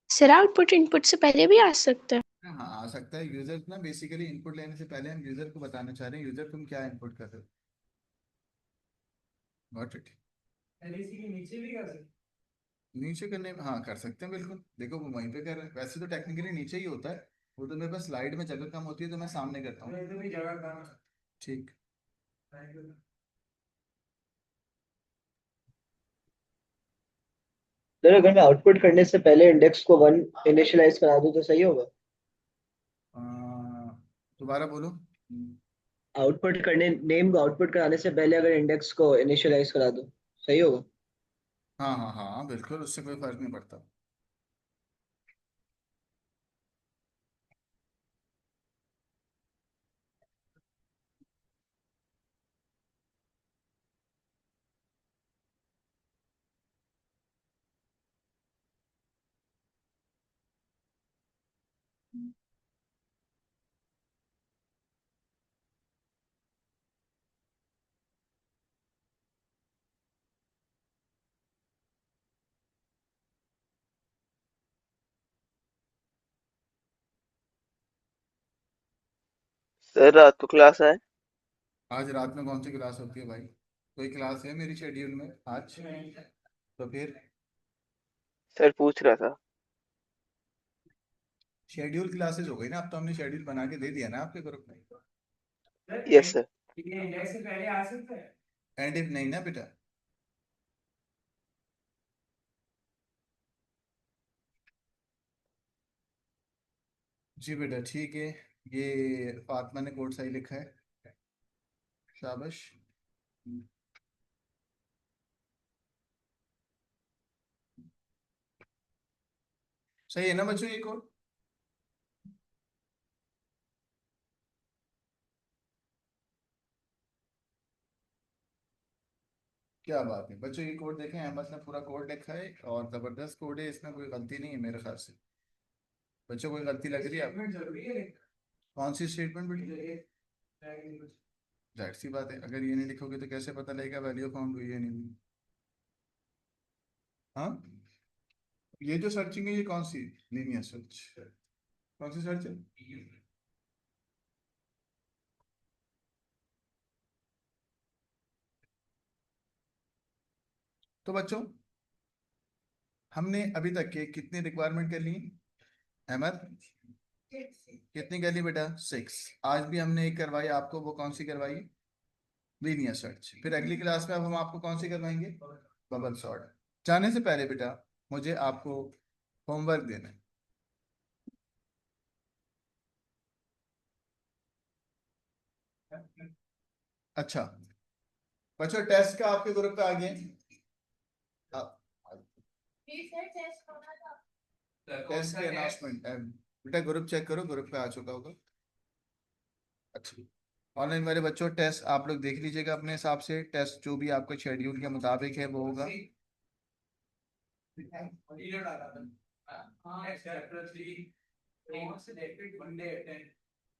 सर आउटपुट इनपुट से पहले भी आ सकता है। हाँ आ सकता है। यूजर ना बेसिकली इनपुट लेने से पहले हम यूजर को बताना चाह रहे हैं, यूजर तुम क्या इनपुट कर रहे हो। Got it. एलएसी के नीचे भी कर सकते नीचे करने हाँ कर सकते हैं बिल्कुल, देखो वो वहीं पे कर रहे हैं, वैसे तो टेक्निकली नीचे ही होता है, वो तो मेरे पास स्लाइड में जगह कम होती है तो मैं सामने करता हूँ। हैं। तो भी जगह कहाँ है? ठीक। सर अगर मैं आउटपुट करने से पहले इंडेक्स को 1 इनिशियलाइज करा दूं तो सही होगा? आ, दोबारा बोलो। आउटपुट करने नेम को आउटपुट कराने से पहले अगर इंडेक्स को इनिशियलाइज करा दूं सही होगा? हाँ हाँ हाँ बिल्कुल, उससे कोई फर्क नहीं पड़ता। सर रात को क्लास है? आज रात में कौन सी क्लास होती है भाई, कोई क्लास है मेरी शेड्यूल में आज? तो फिर सर पूछ रहा था। शेड्यूल क्लासेस हो गई ना, अब तो हमने शेड्यूल बना के दे दिया ना आपके ग्रुप में। Yes sir. ये इंडेक्स से पहले आ सकता है। एंड इफ नहीं ना बेटा। जी बेटा ठीक है, ये फातिमा ने कोड सही लिखा है, शाबाश। सही है ना बच्चों ये कोड? क्या बात है बच्चों, ये कोड देखें, अहमद ने पूरा कोड लिखा है और जबरदस्त कोड है, इसमें कोई गलती नहीं है मेरे ख्याल से। बच्चों कोई गलती लग रही है आपको? स्टेटमेंट जरूरी है। कौन सी स्टेटमेंट बेटा? लेकिन जाहिर सी बात है, अगर ये नहीं लिखोगे तो कैसे पता लगेगा वैल्यू फाउंड हुई है नहीं हुई? हाँ, ये जो सर्चिंग है ये कौन सी लीनियर सर्च, कौन सी सर्च है? तो बच्चों हमने अभी तक के कितनी रिक्वायरमेंट कर ली अहमद? कितनी कर ली बेटा? 6। आज भी हमने एक करवाई आपको, वो कौन सी करवाई? Linear search. फिर अगली क्लास में अब हम आपको कौन सी करवाएंगे? Bubble sort. जाने से पहले बेटा मुझे आपको होमवर्क देना है। अच्छा बच्चों टेस्ट का आपके ग्रुप पे आ गए? टेस्ट की अनाउंसमेंट बेटा, ग्रुप चेक करो, ग्रुप पे आ चुका होगा। अच्छा, ऑनलाइन वाले बच्चों टेस्ट आप लोग देख लीजिएगा अपने हिसाब से, टेस्ट जो भी आपके शेड्यूल के मुताबिक है वो होगा।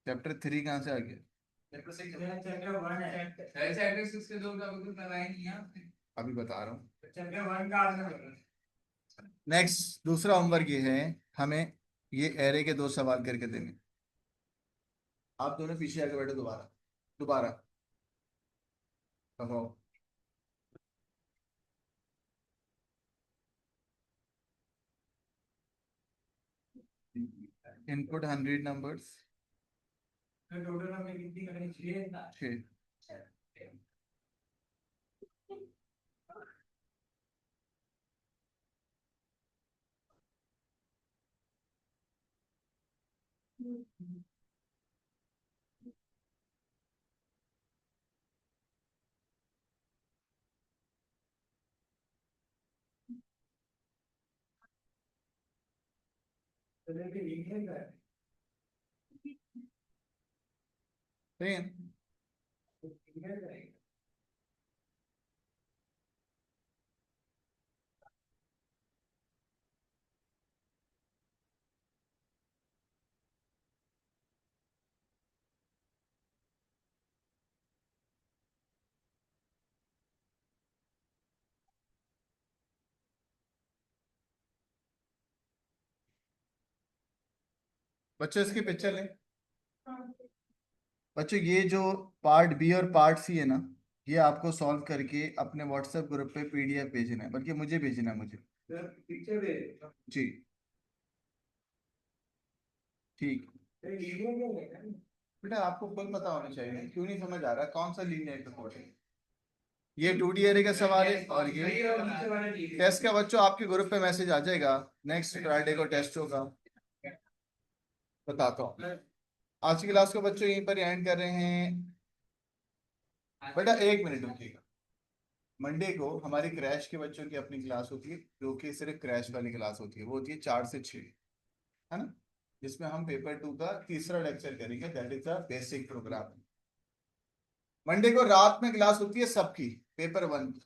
चैप्टर 3 कहाँ से आ गया? चैप्टर 1 है। अभी बता रहा हूँ। चैप्टर 1 का आंसर। नेक्स्ट दूसरा होमवर्क ये है, हमें ये एरे के 2 सवाल करके देंगे। आप दोनों पीछे आके बैठो, दोबारा दोबारा कहो। इनपुट 100 नंबर्स, टोटल हमने कितनी करनी चाहिए? 6। तो लेकिन लिखने का है। सेम। लिखने का है। बच्चों इसकी पिक्चर लें। बच्चों ये जो पार्ट बी और पार्ट सी है ना, ये आपको सॉल्व करके अपने व्हाट्सएप ग्रुप पे पीडीएफ भेजना है, बल्कि मुझे भेजना है, मुझे। सर पिक्चर दे। जी ठीक। लिखने का है। बेटा आपको खुद पता होना चाहिए, क्यों नहीं समझ आ रहा कौन सा लीनियर इक्वेशन है। ये 2D एरे का सवाल है और ये टेस्ट का। बच्चों आपके ग्रुप पे मैसेज आ जाएगा, नेक्स्ट फ्राइडे को टेस्ट होगा, बताता हूँ। आज की क्लास को बच्चों यहीं पर एंड कर रहे हैं। बेटा 1 मिनट रुकिएगा। मंडे को हमारी क्रैश के बच्चों की अपनी क्लास होती है, जो कि सिर्फ क्रैश वाली क्लास होती है। वो होती है 4 से 6, है ना, जिसमें हम पेपर 2 का तीसरा लेक्चर करेंगे, that is the basic programme. Monday को रात में क्लास होती है सबकी, पेपर 1 की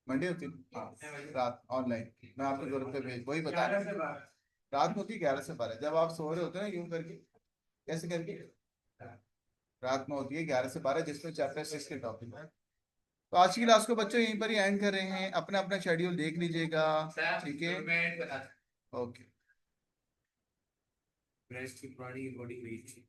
मंडे होती है। हाँ रात ऑनलाइन, मैं आपको ग्रुप पे भेज वही बता रहा 11 से हूँ। 12। रात में होती है 11 से 12, जब आप सो रहे होते हैं ना, यूं करके, कैसे करके, रात में होती है 11 से 12, जिसमें चैप्टर 6 के टॉपिक है। तो आज की क्लास को बच्चों यहीं पर ही एंड कर रहे हैं। अपना अपना शेड्यूल देख लीजिएगा, ठीक है, ओके। पुरानी बॉडी गई थी।